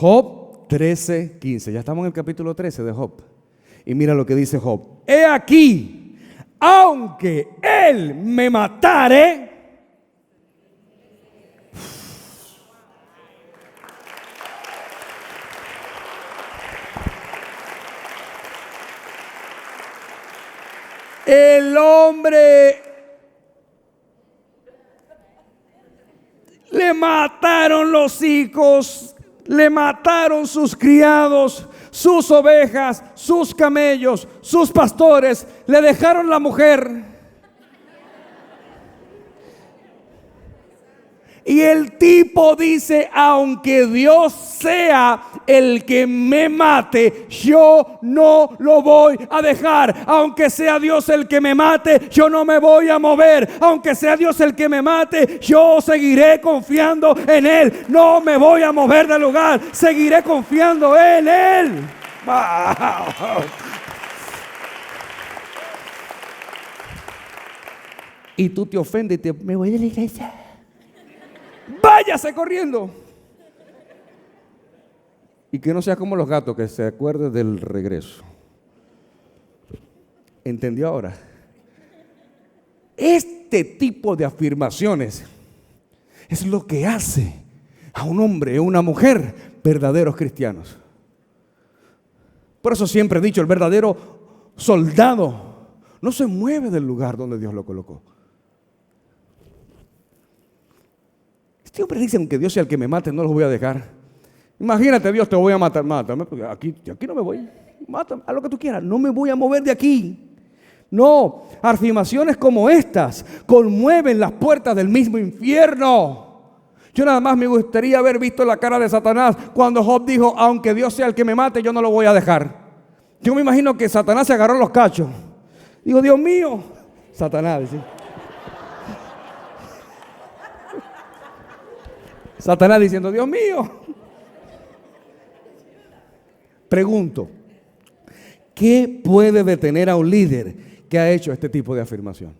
Job 13:15. Ya estamos en el capítulo 13 de Job. Y mira lo que dice Job. He aquí, aunque él me matare, el hombre le mataron los hijos, le mataron sus criados, sus ovejas, sus camellos, sus pastores, le dejaron la mujer. Y el tipo dice, aunque Dios sea el que me mate, yo no lo voy a dejar. Aunque sea Dios el que me mate, yo no me voy a mover. Aunque sea Dios el que me mate, yo seguiré confiando en Él. No me voy a mover del lugar, seguiré confiando en Él. Wow. Y tú te ofendes y te me voy de la iglesia. Váyase corriendo. Y que no sea como los gatos, que se acuerde del regreso. ¿Entendió ahora? Este tipo de afirmaciones es lo que hace a un hombre o una mujer verdaderos cristianos. Por eso siempre he dicho, el verdadero soldado no se mueve del lugar donde Dios lo colocó. Siempre dicen que Dios sea el que me mate, no los voy a dejar. Imagínate, Dios, te voy a matar, mátame, porque aquí no me voy. Mátame, haz lo que tú quieras, no me voy a mover de aquí. No, afirmaciones como estas conmueven las puertas del mismo infierno. Yo nada más me gustaría haber visto la cara de Satanás cuando Job dijo, aunque Dios sea el que me mate, yo no lo voy a dejar. Yo me imagino que Satanás se agarró los cachos. Digo, Dios mío, Satanás, ¿sí? Satanás diciendo, Dios mío. Pregunto, ¿qué puede detener a un líder que ha hecho este tipo de afirmación?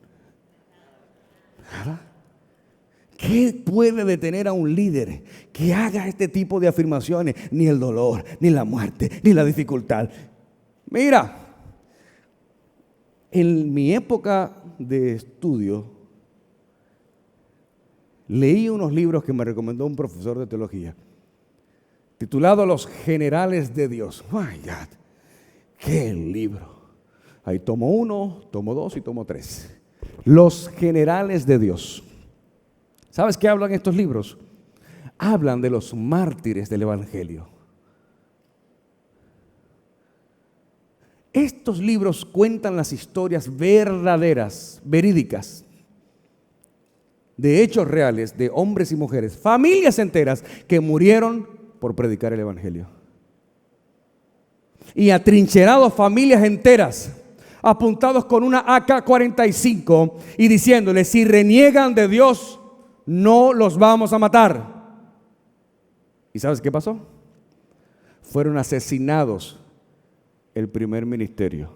Nada. ¿Qué puede detener a un líder que haga este tipo de afirmaciones? Ni el dolor, ni la muerte, ni la dificultad. Mira, en mi época de estudio, leí unos libros que me recomendó un profesor de teología, titulado Los Generales de Dios. My God, qué libro. Ahí tomo 1, tomo 2 y tomo 3. Los Generales de Dios. ¿Sabes qué hablan estos libros? Hablan de los mártires del Evangelio. Estos libros cuentan las historias verdaderas, verídicas, de hechos reales, de hombres y mujeres, familias enteras que murieron por predicar el Evangelio. Y atrincherados familias enteras, apuntados con una AK-45 y diciéndoles, si reniegan de Dios, no los vamos a matar. ¿Y sabes qué pasó? Fueron asesinados el primer ministerio.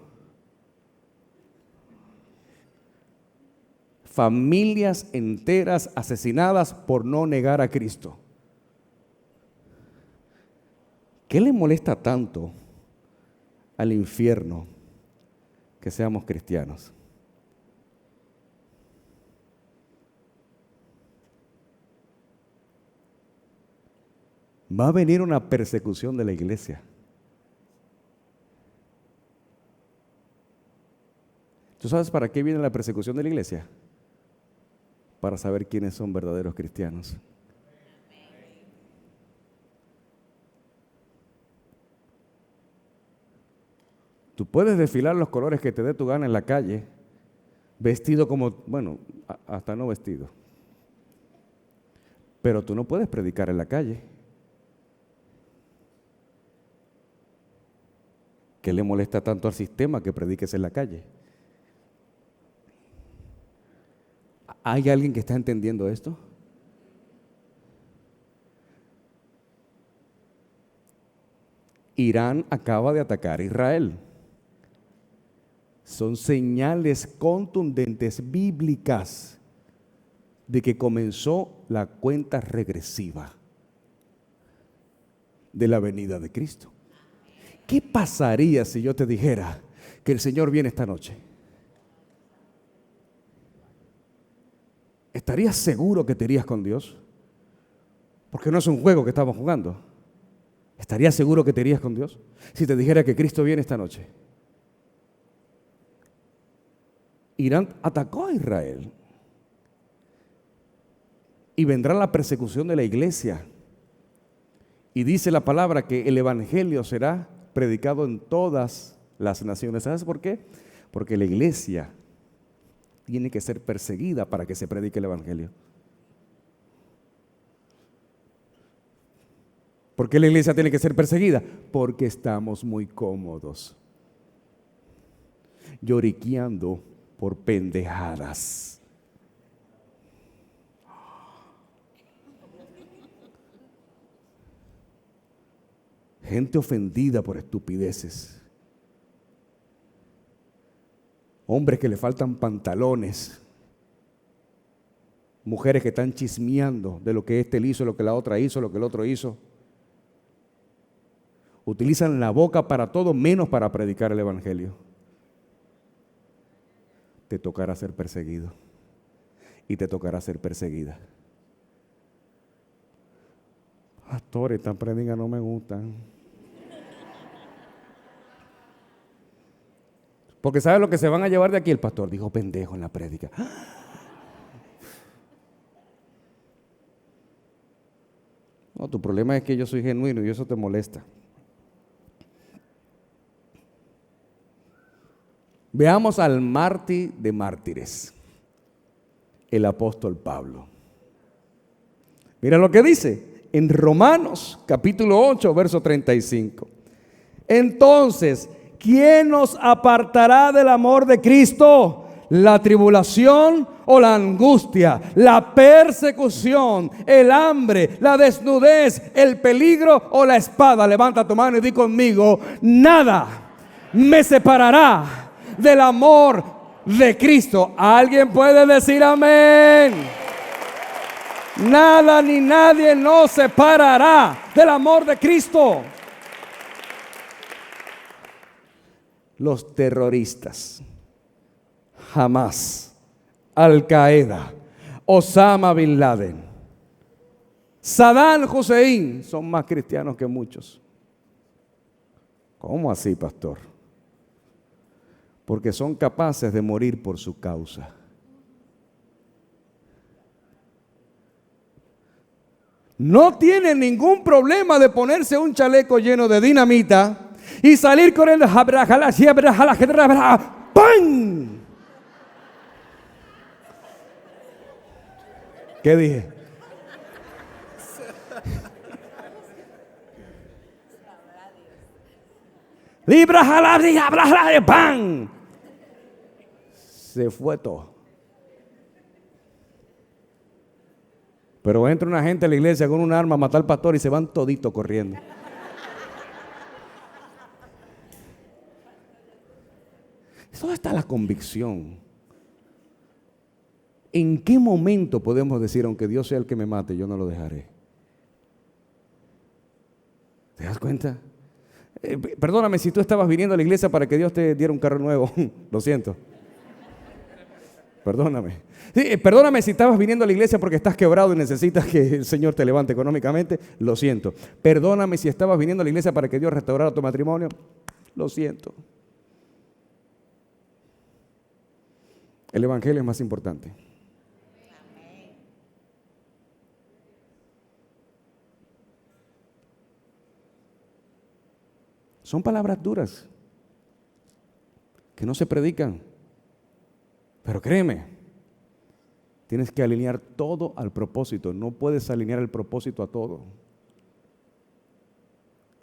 Familias enteras asesinadas por no negar a Cristo. ¿Qué le molesta tanto al infierno que seamos cristianos? Va a venir una persecución de la iglesia. ¿Tú sabes para qué viene la persecución de la iglesia? Para saber quiénes son verdaderos cristianos. Tú puedes desfilar los colores que te dé tu gana en la calle, vestido como, bueno, hasta no vestido. Pero tú no puedes predicar en la calle. ¿Qué le molesta tanto al sistema que prediques en la calle? ¿Hay alguien que está entendiendo esto? Irán acaba de atacar a Israel. Son señales contundentes bíblicas de que comenzó la cuenta regresiva de la venida de Cristo. ¿Qué pasaría si yo te dijera que el Señor viene esta noche? ¿Estarías seguro que te irías con Dios? Porque no es un juego que estamos jugando. ¿Estarías seguro que te irías con Dios si te dijera que Cristo viene esta noche? Irán atacó a Israel y vendrá la persecución de la iglesia. Y dice la palabra que el evangelio será predicado en todas las naciones. ¿Sabes por qué? Porque la iglesia tiene que ser perseguida para que se predique el evangelio. ¿Por qué la iglesia tiene que ser perseguida? Porque estamos muy cómodos, lloriqueando por pendejadas. Gente ofendida por estupideces. Hombres que le faltan pantalones. Mujeres que están chismeando de lo que este hizo, lo que la otra hizo, lo que el otro hizo. Utilizan la boca para todo menos para predicar el evangelio. Te tocará ser perseguido y te tocará ser perseguida. Pastor, estas prédicas no me gustan. Porque ¿sabe lo que se van a llevar de aquí? El pastor dijo pendejo en la prédica. No, tu problema es que yo soy genuino y eso te molesta. Veamos al mártir de mártires, el apóstol Pablo. Mira lo que dice en Romanos capítulo 8, verso 35. Entonces, ¿quién nos apartará del amor de Cristo? ¿La tribulación o la angustia, la persecución, el hambre, la desnudez, el peligro o la espada? Levanta tu mano y di conmigo: nada me separará del amor de Cristo. ¿Alguien puede decir amén? Nada ni nadie nos separará del amor de Cristo. Los terroristas, Hamas, Al-Qaeda, Osama Bin Laden, Saddam Hussein son más cristianos que muchos. ¿Cómo así, pastor? Porque son capaces de morir por su causa. No tienen ningún problema de ponerse un chaleco lleno de dinamita y salir corriendo. ¡Pam! ¿Qué dije? ¡Pam! Se fue todo. Pero entra una gente a la iglesia con un arma a matar al pastor y se van toditos corriendo. ¿Dónde está la convicción? ¿En qué momento podemos decir, aunque Dios sea el que me mate, yo no lo dejaré? ¿Te das cuenta? Perdóname si tú estabas viniendo a la iglesia para que Dios te diera un carro nuevo. Lo siento. Perdóname. Sí, perdóname si estabas viniendo a la iglesia porque estás quebrado y necesitas que el Señor te levante económicamente. Lo siento. Perdóname si estabas viniendo a la iglesia para que Dios restaurara tu matrimonio. Lo siento. El evangelio es más importante. Son palabras duras que no se predican. Pero créeme, tienes que alinear todo al propósito. No puedes alinear el propósito a todo.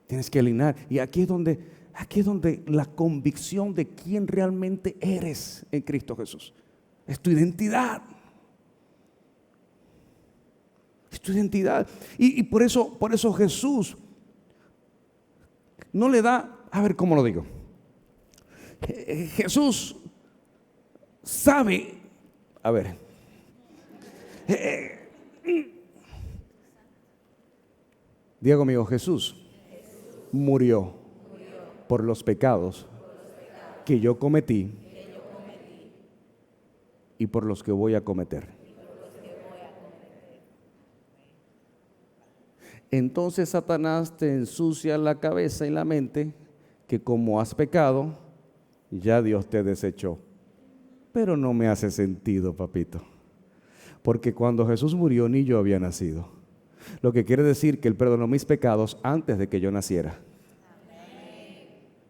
Tienes que alinear. Y aquí es donde la convicción de quién realmente eres en Cristo Jesús. Es tu identidad. Es tu identidad. Y por eso Jesús no le da, a ver cómo lo digo. Jesús sabe, a ver, diga conmigo, Jesús murió por los pecados que yo cometí y por los que voy a cometer. Entonces Satanás te ensucia la cabeza y la mente que como has pecado, ya Dios te desechó. Pero no me hace sentido, papito. Porque cuando Jesús murió ni yo había nacido. Lo que quiere decir que Él perdonó mis pecados antes de que yo naciera.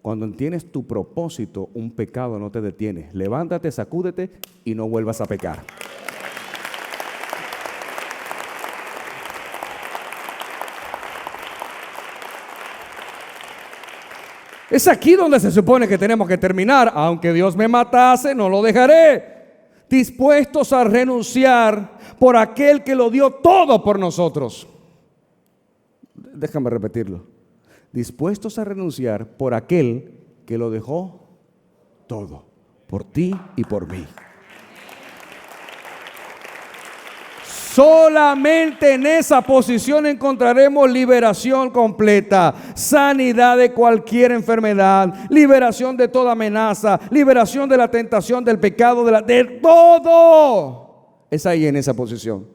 Cuando entiendes tu propósito, un pecado no te detiene. Levántate, sacúdete y no vuelvas a pecar. Es aquí donde se supone que tenemos que terminar. Aunque Dios me matase, no lo dejaré. Dispuestos a renunciar por aquel que lo dio todo por nosotros. Déjame repetirlo. Dispuestos a renunciar por aquel que lo dejó todo, por ti y por mí. Solamente en esa posición encontraremos liberación completa, sanidad de cualquier enfermedad, liberación de toda amenaza, liberación de la tentación, del pecado, de todo. Es ahí en esa posición.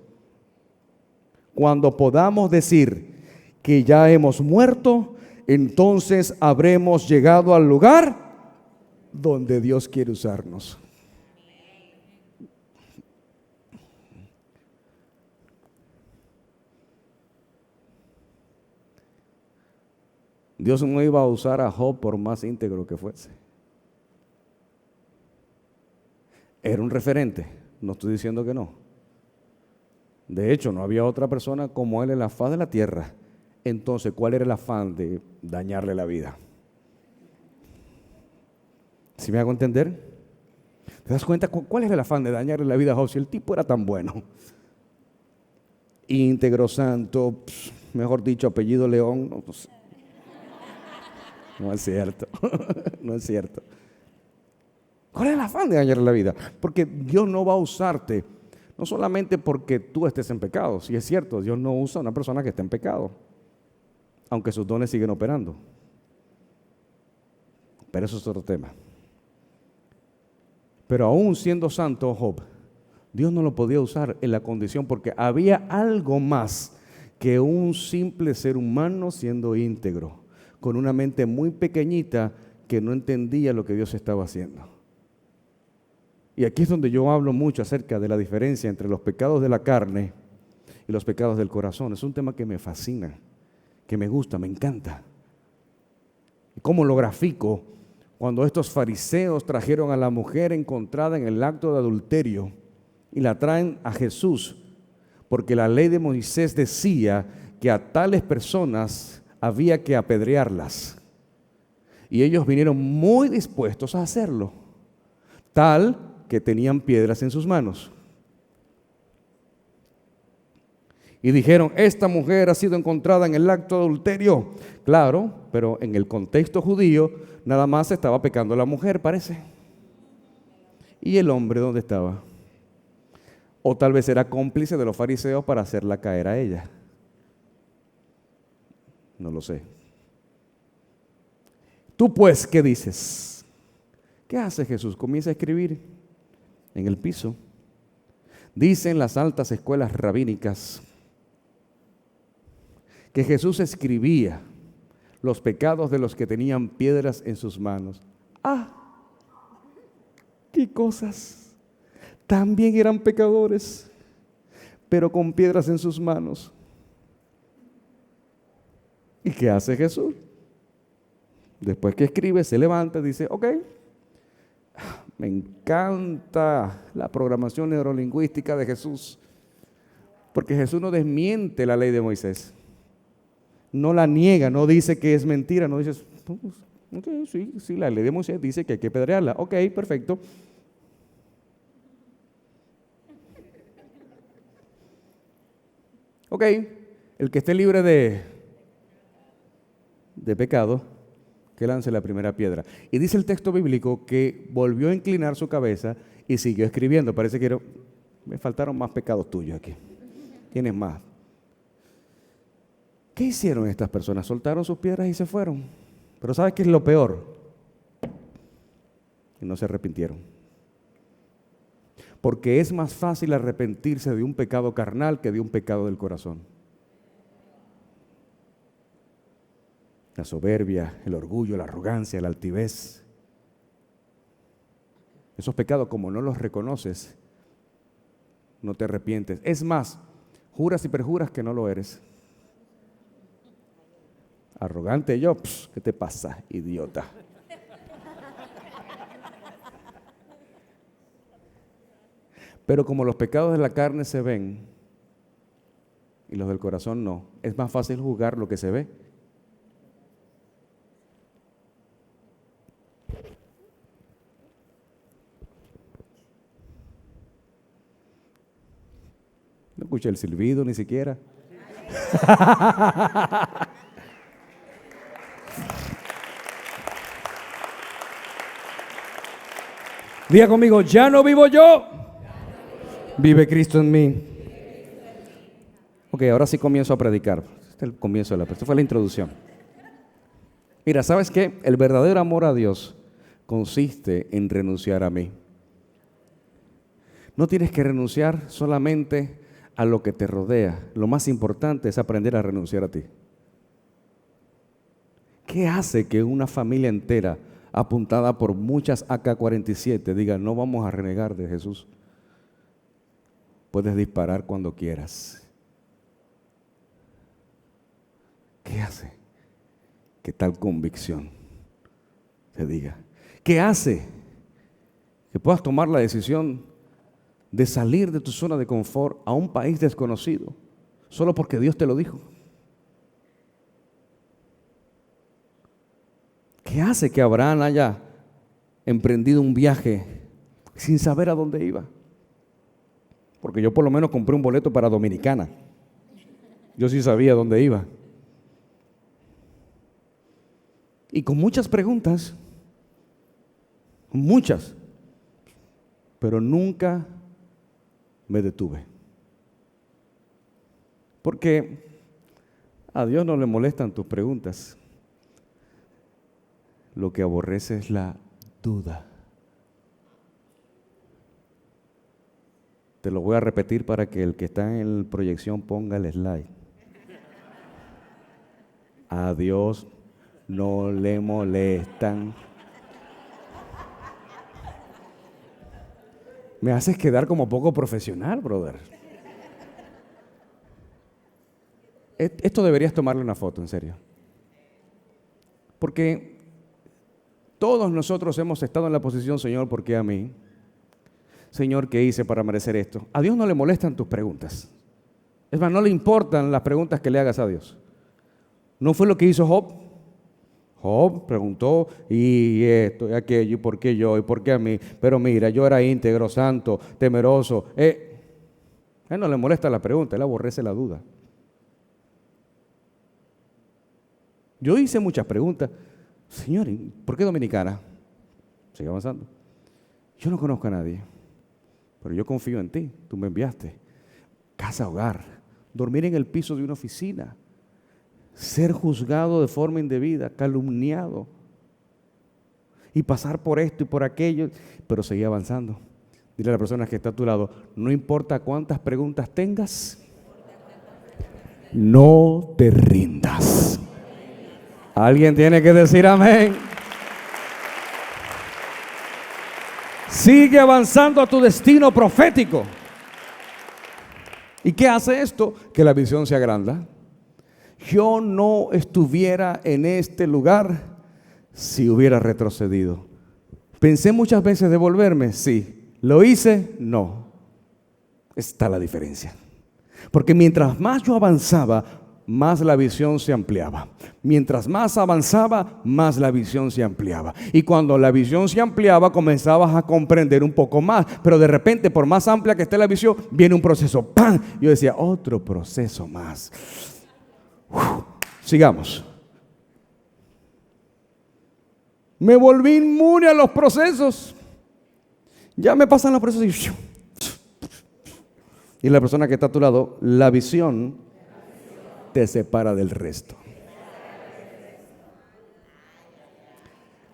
Cuando podamos decir, que ya hemos muerto, entonces habremos llegado al lugar donde Dios quiere usarnos. Dios no iba a usar a Job por más íntegro que fuese. Era un referente, no estoy diciendo que no. De hecho, no había otra persona como él en la faz de la tierra. Entonces, ¿cuál era el afán de dañarle la vida? ¿Sí me hago entender? ¿Te das cuenta cuál era el afán de dañarle la vida a Job si el tipo era tan bueno? Íntegro, santo, mejor dicho, apellido León. No es cierto, no es cierto. ¿Cuál es el afán de dañarle la vida? Porque Dios no va a usarte, no solamente porque tú estés en pecado. Si es cierto, Dios no usa a una persona que esté en pecado, aunque sus dones siguen operando. Pero eso es otro tema. Pero aún siendo santo Job, Dios no lo podía usar en la condición porque había algo más que un simple ser humano siendo íntegro, con una mente muy pequeñita que no entendía lo que Dios estaba haciendo. Y aquí es donde yo hablo mucho acerca de la diferencia entre los pecados de la carne y los pecados del corazón. Es un tema que me fascina, que me gusta, me encanta. ¿Y cómo lo grafico? Cuando estos fariseos trajeron a la mujer encontrada en el acto de adulterio y la traen a Jesús, porque la ley de Moisés decía que a tales personas había que apedrearlas. Y ellos vinieron muy dispuestos a hacerlo, tal que tenían piedras en sus manos. Y dijeron, esta mujer ha sido encontrada en el acto de adulterio. Claro, pero en el contexto judío, nada más estaba pecando la mujer, parece. ¿Y el hombre dónde estaba? O tal vez era cómplice de los fariseos para hacerla caer a ella. No lo sé. Tú pues, ¿qué dices? ¿Qué hace Jesús? Comienza a escribir en el piso. Dicen las altas escuelas rabínicas que Jesús escribía los pecados de los que tenían piedras en sus manos. ¡Ah! ¡Qué cosas! También eran pecadores, pero con piedras en sus manos. ¿Y qué hace Jesús? Después que escribe, se levanta y dice, ok, me encanta la programación neurolingüística de Jesús, porque Jesús no desmiente la ley de Moisés, no la niega, no dice que es mentira, no dice, ok, sí, la ley de Moisés dice que hay que apedrearla, ok, perfecto. Ok, el que esté libre de pecado, que lance la primera piedra. Y dice el texto bíblico que volvió a inclinar su cabeza y siguió escribiendo. Parece que me faltaron más pecados tuyos aquí. Tienes más. ¿Qué hicieron estas personas? Soltaron sus piedras y se fueron. Pero ¿sabes qué es lo peor? Que no se arrepintieron. Porque es más fácil arrepentirse de un pecado carnal que de un pecado del corazón. La soberbia, el orgullo, la arrogancia, la altivez. Esos pecados, como no los reconoces, no te arrepientes. Es más, juras y perjuras que no lo eres. Arrogante yo, ¿qué te pasa, idiota? Pero como los pecados de la carne se ven y los del corazón no, es más fácil juzgar lo que se ve. No escuché el silbido ni siquiera. Diga conmigo, ya no vivo yo, vive Cristo en mí. Ok, ahora sí comienzo a predicar. Este es el comienzo de la predicación. Esta fue la introducción. Mira, ¿sabes qué? El verdadero amor a Dios consiste en renunciar a mí. No tienes que renunciar solamente a lo que te rodea. Lo más importante es aprender a renunciar a ti. ¿Qué hace que una familia entera, apuntada por muchas AK-47, diga, no vamos a renegar de Jesús? Puedes disparar cuando quieras. ¿Qué hace que tal convicción te diga? ¿Qué hace que puedas tomar la decisión de salir de tu zona de confort a un país desconocido solo porque Dios te lo dijo? ¿Qué hace que Abraham haya emprendido un viaje sin saber a dónde iba? Porque yo por lo menos compré un boleto para Dominicana. Yo sí sabía dónde iba. Y con muchas preguntas, muchas, pero nunca me detuve. Porque a Dios no le molestan tus preguntas. Lo que aborrece es la duda. Te lo voy a repetir para que el que está en la proyección ponga el slide. A Dios no le molestan. Me haces quedar como poco profesional, brother. Esto deberías tomarle una foto, en serio. Porque todos nosotros hemos estado en la posición, Señor, ¿por qué a mí? Señor, ¿qué hice para merecer esto? A Dios no le molestan tus preguntas. Es más, no le importan las preguntas que le hagas a Dios. ¿No fue lo que hizo Job? Job preguntó, y esto, y aquello, y por qué yo, y por qué a mí. Pero mira, yo era íntegro, santo, temeroso. A él no le molesta la pregunta, él aborrece la duda. Yo hice muchas preguntas. Señor, ¿por qué Dominicana? Sigue avanzando. Yo no conozco a nadie, pero yo confío en ti. Tú me enviaste. Casa, hogar, dormir en el piso de una oficina, ser juzgado de forma indebida, calumniado, y pasar por esto y por aquello, pero seguir avanzando. Dile a la persona que está a tu lado, no importa cuántas preguntas tengas, no te rindas. Alguien tiene que decir amén. Sigue avanzando a tu destino profético. ¿Y qué hace esto? Que la visión se agranda. Yo no estuviera en este lugar si hubiera retrocedido. Pensé muchas veces devolverme, sí. ¿Lo hice? No. Está la diferencia. Porque mientras más yo avanzaba, más la visión se ampliaba. Mientras más avanzaba, más la visión se ampliaba. Y cuando la visión se ampliaba, comenzabas a comprender un poco más. Pero de repente, por más amplia que esté la visión, viene un proceso. ¡Pam! Yo decía, otro proceso más. Sigamos. Me volví inmune a los procesos. Ya me pasan los procesos y la persona que está a tu lado, la visión te separa del resto.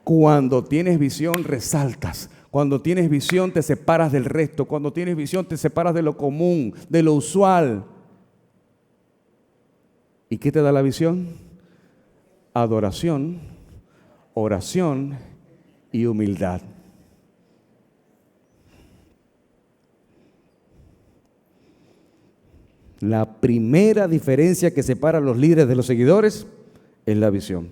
Cuando tienes visión, resaltas. Cuando tienes visión, te separas del resto. Cuando tienes visión, te separas de lo común, de lo usual. ¿Y qué te da la visión? Adoración, oración y humildad. La primera diferencia que separa a los líderes de los seguidores es la visión.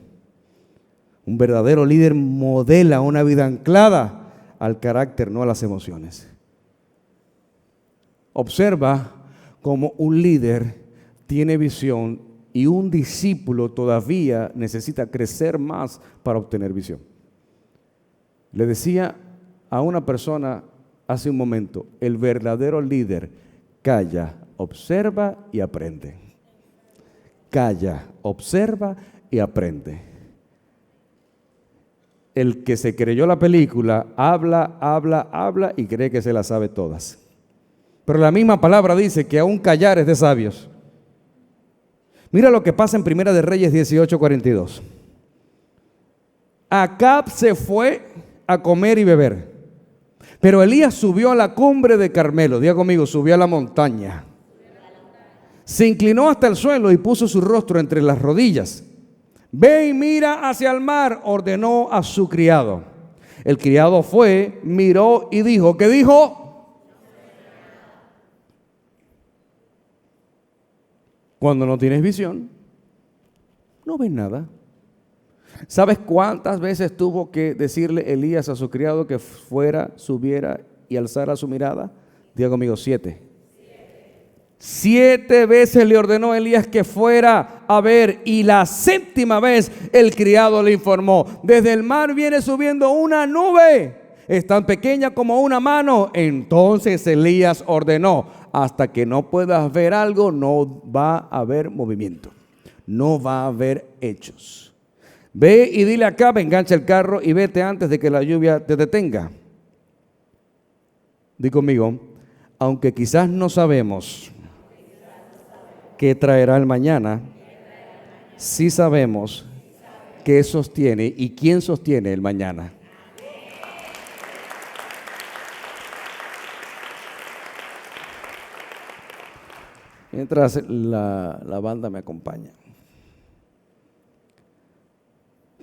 Un verdadero líder modela una vida anclada al carácter, no a las emociones. Observa cómo un líder tiene visión y un discípulo todavía necesita crecer más para obtener visión. Le decía a una persona hace un momento, el verdadero líder calla, observa y aprende. Calla, observa y aprende. El que se creyó la película habla y cree que se las sabe todas. Pero la misma palabra dice que aún callar es de sabios. Mira lo que pasa en Primera de Reyes 18:42. Acab se fue a comer y beber, pero Elías subió a la cumbre de Carmelo. Diga conmigo, subió a la montaña. Se inclinó hasta el suelo y puso su rostro entre las rodillas. Ve y mira hacia el mar, ordenó a su criado. El criado fue, miró y dijo, ¿qué dijo? Cuando no tienes visión, no ves nada. ¿Sabes cuántas veces tuvo que decirle Elías a su criado que fuera, subiera y alzara su mirada? Diga conmigo, 7. 7 veces le ordenó Elías que fuera a ver, y la 7ª vez el criado le informó: desde el mar viene subiendo una nube, es tan pequeña como una mano. Entonces Elías ordenó: hasta que no puedas ver algo, no va a haber movimiento, no va a haber hechos. Ve y dile acá, engancha el carro y vete antes de que la lluvia te detenga. Di conmigo, aunque quizás no sabemos qué traerá el mañana, sí sabemos qué sostiene y quién sostiene el mañana. Mientras la banda me acompaña.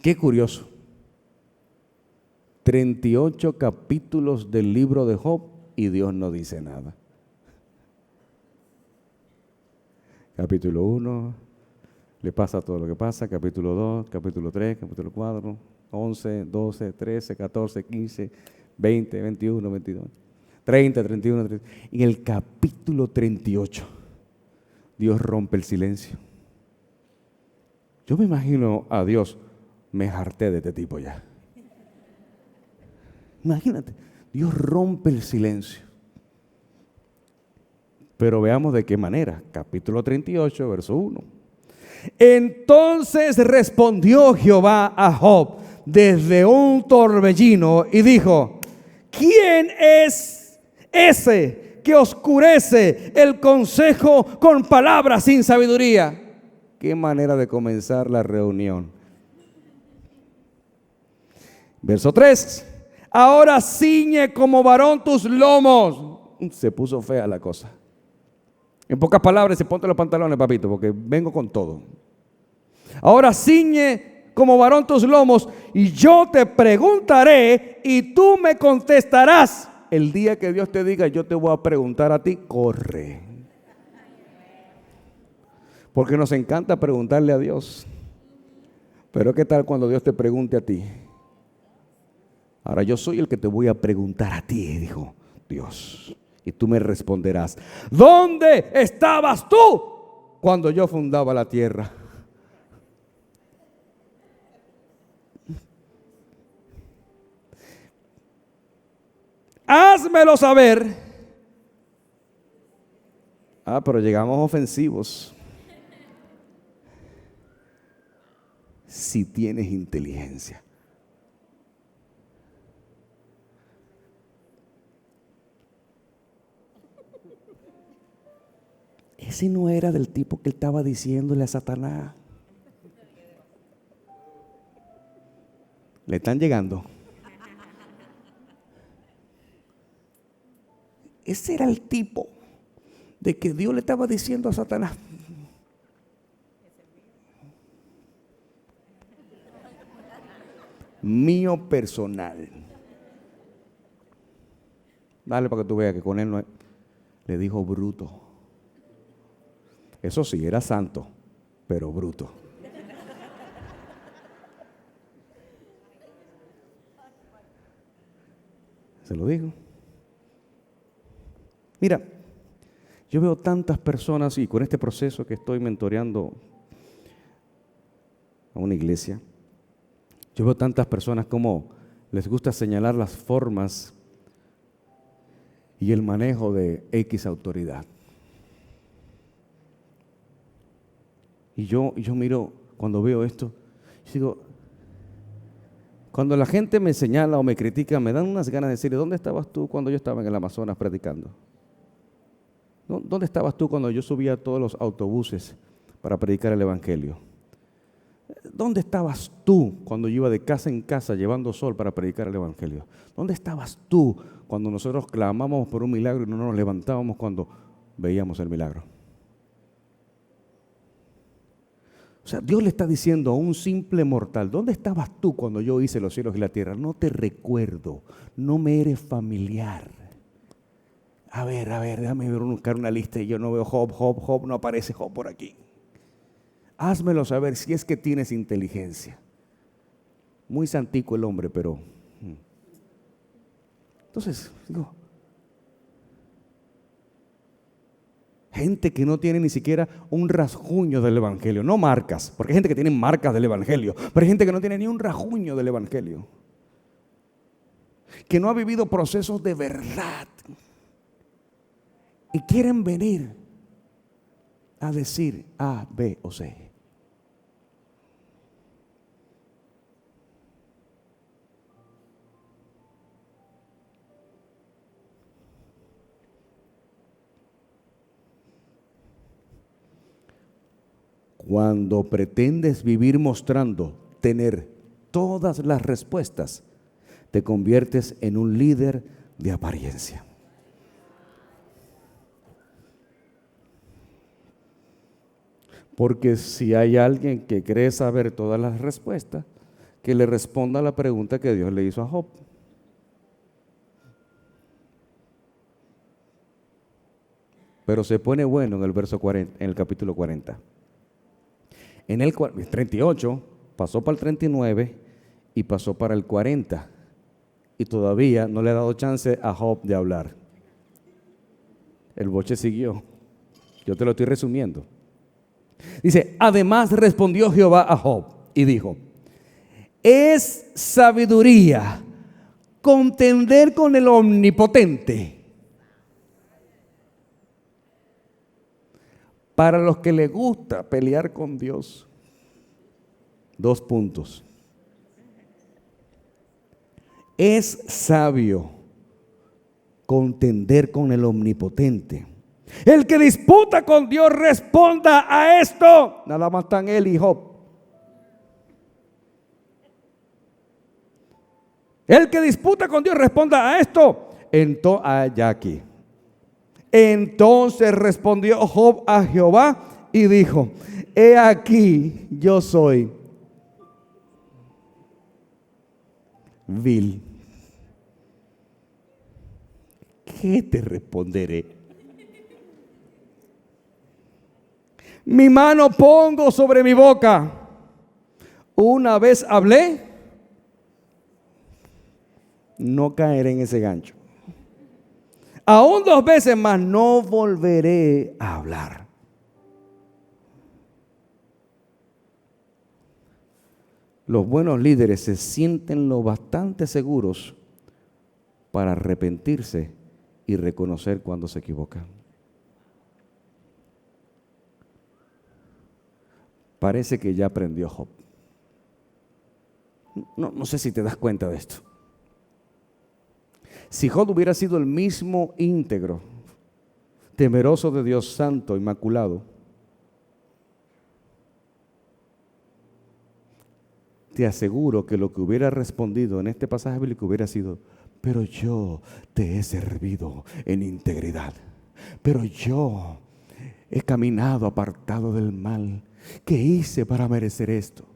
Qué curioso. 38 capítulos del libro de Job y Dios no dice nada. Capítulo 1, le pasa todo lo que pasa. Capítulo 2, capítulo 3, capítulo 4, 11, 12, 13, 14, 15, 20, 21, 22, 30, 31, 30. En el capítulo 38, Dios rompe el silencio. Yo me imagino a Dios, me harté de este tipo ya. Imagínate, Dios rompe el silencio. Pero veamos de qué manera. Capítulo 38, verso 1. Entonces respondió Jehová a Job desde un torbellino y dijo: ¿quién es ese que oscurece el consejo con palabras sin sabiduría? Qué manera de comenzar la reunión. Verso 3. Ahora ciñe como varón tus lomos. Se puso fea la cosa. En pocas palabras, se ponte los pantalones, papito, porque vengo con todo. Ahora ciñe como varón tus lomos, y yo te preguntaré, y tú me contestarás. El día que Dios te diga, yo te voy a preguntar a ti, corre. Porque nos encanta preguntarle a Dios. Pero ¿qué tal cuando Dios te pregunte a ti? Ahora yo soy el que te voy a preguntar a ti, dijo Dios. Y tú me responderás: ¿dónde estabas tú cuando yo fundaba la tierra? Házmelo saber. Pero llegamos ofensivos. Si tienes inteligencia. Ese no era del tipo que él estaba diciéndole a Satanás. Le están llegando. Ese era el tipo de que Dios le estaba diciendo a Satanás: mío personal. Dale para que tú veas que con él no es. Le dijo bruto. Eso sí, era santo, pero bruto. Se lo digo. Mira, yo veo tantas personas, y con este proceso que estoy mentoreando a una iglesia, yo veo tantas personas como les gusta señalar las formas y el manejo de X autoridad. Y yo miro, cuando veo esto, yo digo, cuando la gente me señala o me critica, me dan unas ganas de decirle: ¿dónde estabas tú cuando yo estaba en el Amazonas predicando? ¿Dónde estabas tú cuando yo subía a todos los autobuses para predicar el Evangelio? ¿Dónde estabas tú cuando yo iba de casa en casa llevando sol para predicar el Evangelio? ¿Dónde estabas tú cuando nosotros clamamos por un milagro y no nos levantábamos cuando veíamos el milagro? O sea, Dios le está diciendo a un simple mortal: ¿dónde estabas tú cuando yo hice los cielos y la tierra? No te recuerdo, no me eres familiar. A ver, déjame buscar una lista y yo no veo Job, no aparece Job por aquí. Házmelo saber si es que tienes inteligencia. Muy santico el hombre, pero... Entonces, digo, gente que no tiene ni siquiera un rasguño del evangelio, no marcas, porque hay gente que tiene marcas del evangelio, pero hay gente que no tiene ni un rasguño del evangelio, que no ha vivido procesos de verdad y quieren venir a decir A, B o C. Cuando pretendes vivir mostrando tener todas las respuestas, te conviertes en un líder de apariencia. Porque si hay alguien que cree saber todas las respuestas, que le responda a la pregunta que Dios le hizo a Job. Pero se pone bueno en el verso 40, en el capítulo 40. En el 38 pasó para el 39 y pasó para el 40. Y todavía no le ha dado chance a Job de hablar. El boche siguió. Yo te lo estoy resumiendo. Dice: además respondió Jehová a Job y dijo: es sabiduría contender con el Omnipotente. Para los que les gusta pelear con Dios, 2 puntos. Es sabio contender con el Omnipotente. El que disputa con Dios responda a esto. Nada más están él y Job. El que disputa con Dios responda a esto. Entonces respondió Job a Jehová y dijo: he aquí yo soy vil. ¿Qué te responderé? Mi mano pongo sobre mi boca. Una vez hablé, no caeré en ese gancho. Aún 2 veces más no volveré a hablar. Los buenos líderes se sienten lo bastante seguros para arrepentirse y reconocer cuando se equivocan. Parece que ya aprendió Job. No sé si te das cuenta de esto. Si Job hubiera sido el mismo íntegro, temeroso de Dios, santo, inmaculado, te aseguro que lo que hubiera respondido en este pasaje bíblico hubiera sido: pero yo te he servido en integridad, pero yo he caminado apartado del mal. ¿Qué hice para merecer esto?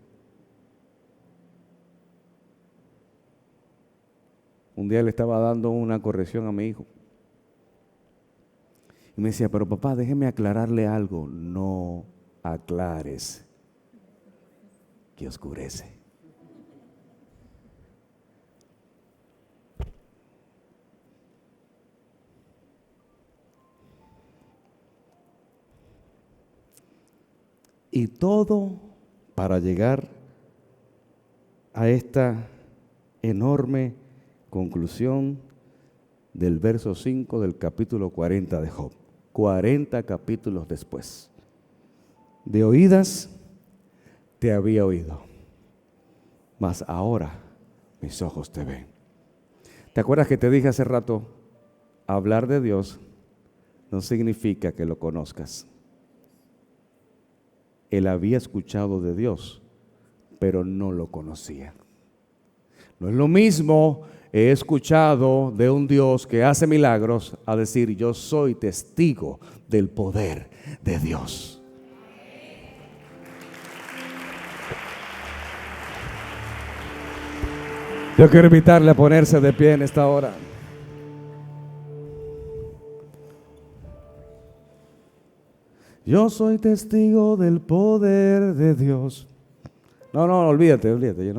Un día le estaba dando una corrección a mi hijo y me decía: pero papá, déjeme aclararle algo. No aclares, que oscurece. Y todo para llegar a esta enorme conclusión del verso 5 del capítulo 40 de Job. 40 capítulos después. De oídas te había oído, mas ahora mis ojos te ven. ¿Te acuerdas que te dije hace rato? Hablar de Dios no significa que lo conozcas. Él había escuchado de Dios, pero no lo conocía. No es lo mismo: he escuchado de un Dios que hace milagros, a decir: yo soy testigo del poder de Dios. Yo quiero invitarle a ponerse de pie en esta hora. Yo soy testigo del poder de Dios. No, olvídate. Yo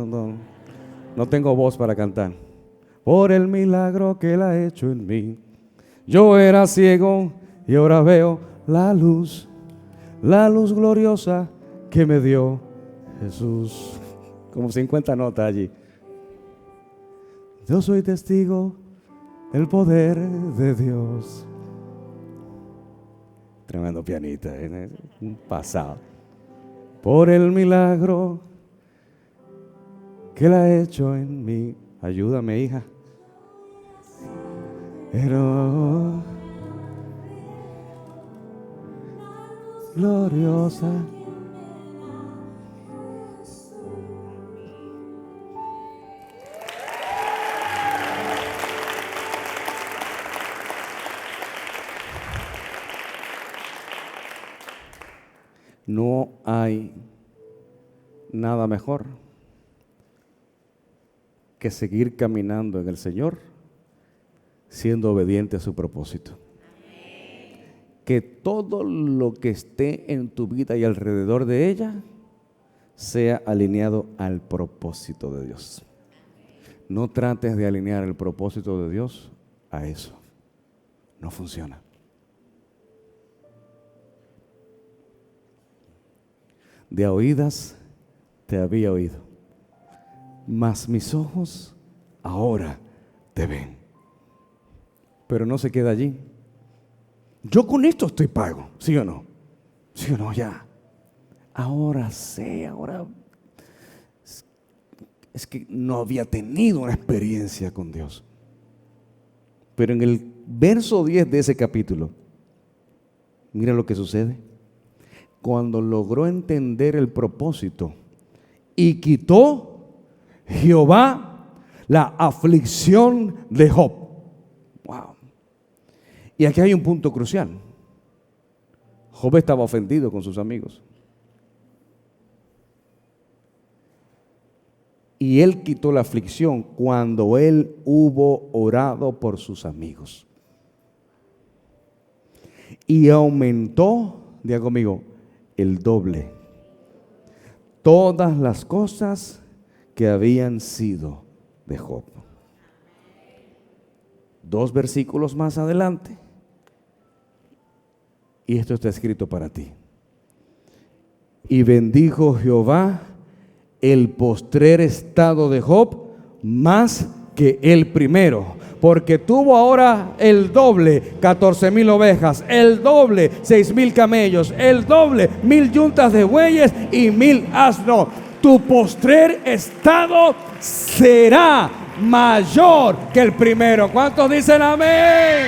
no tengo voz para cantar. Por el milagro que Él ha hecho en mí. Yo era ciego y ahora veo la luz gloriosa que me dio Jesús. Como 50 notas allí. Yo soy testigo del poder de Dios. Tremendo pianista, un pasado. Por el milagro que Él ha hecho en mí. Ayúdame, hija. Pero gloriosa. No hay nada mejor que seguir caminando en el Señor siendo obediente a su propósito. Que todo lo que esté en tu vida y alrededor de ella sea alineado al propósito de Dios. No trates de alinear el propósito de Dios a eso. No funciona. De a oídas te había oído, mas mis ojos ahora te ven. Pero no se queda allí. Yo con esto estoy pago, ¿sí o no? ¿Sí o no? Ya. Ahora sé, ahora es que no había tenido una experiencia con Dios. Pero en el verso 10 de ese capítulo, mira lo que sucede. Cuando logró entender el propósito y quitó Jehová la aflicción de Job. Wow. Y aquí hay un punto crucial. Job estaba ofendido con sus amigos. Y él quitó la aflicción cuando él hubo orado por sus amigos. Y aumentó, diga conmigo, el doble todas las cosas que habían sido de Job. 2 versículos más adelante, y esto está escrito para ti. Y bendijo Jehová el postrer estado de Job más que el primero, porque tuvo ahora el doble, 14,000 ovejas, el doble, 6,000 camellos, el doble, 1,000 yuntas de bueyes y 1,000 asnos. Tu postrer estado será mayor que el primero. ¿Cuántos dicen amén?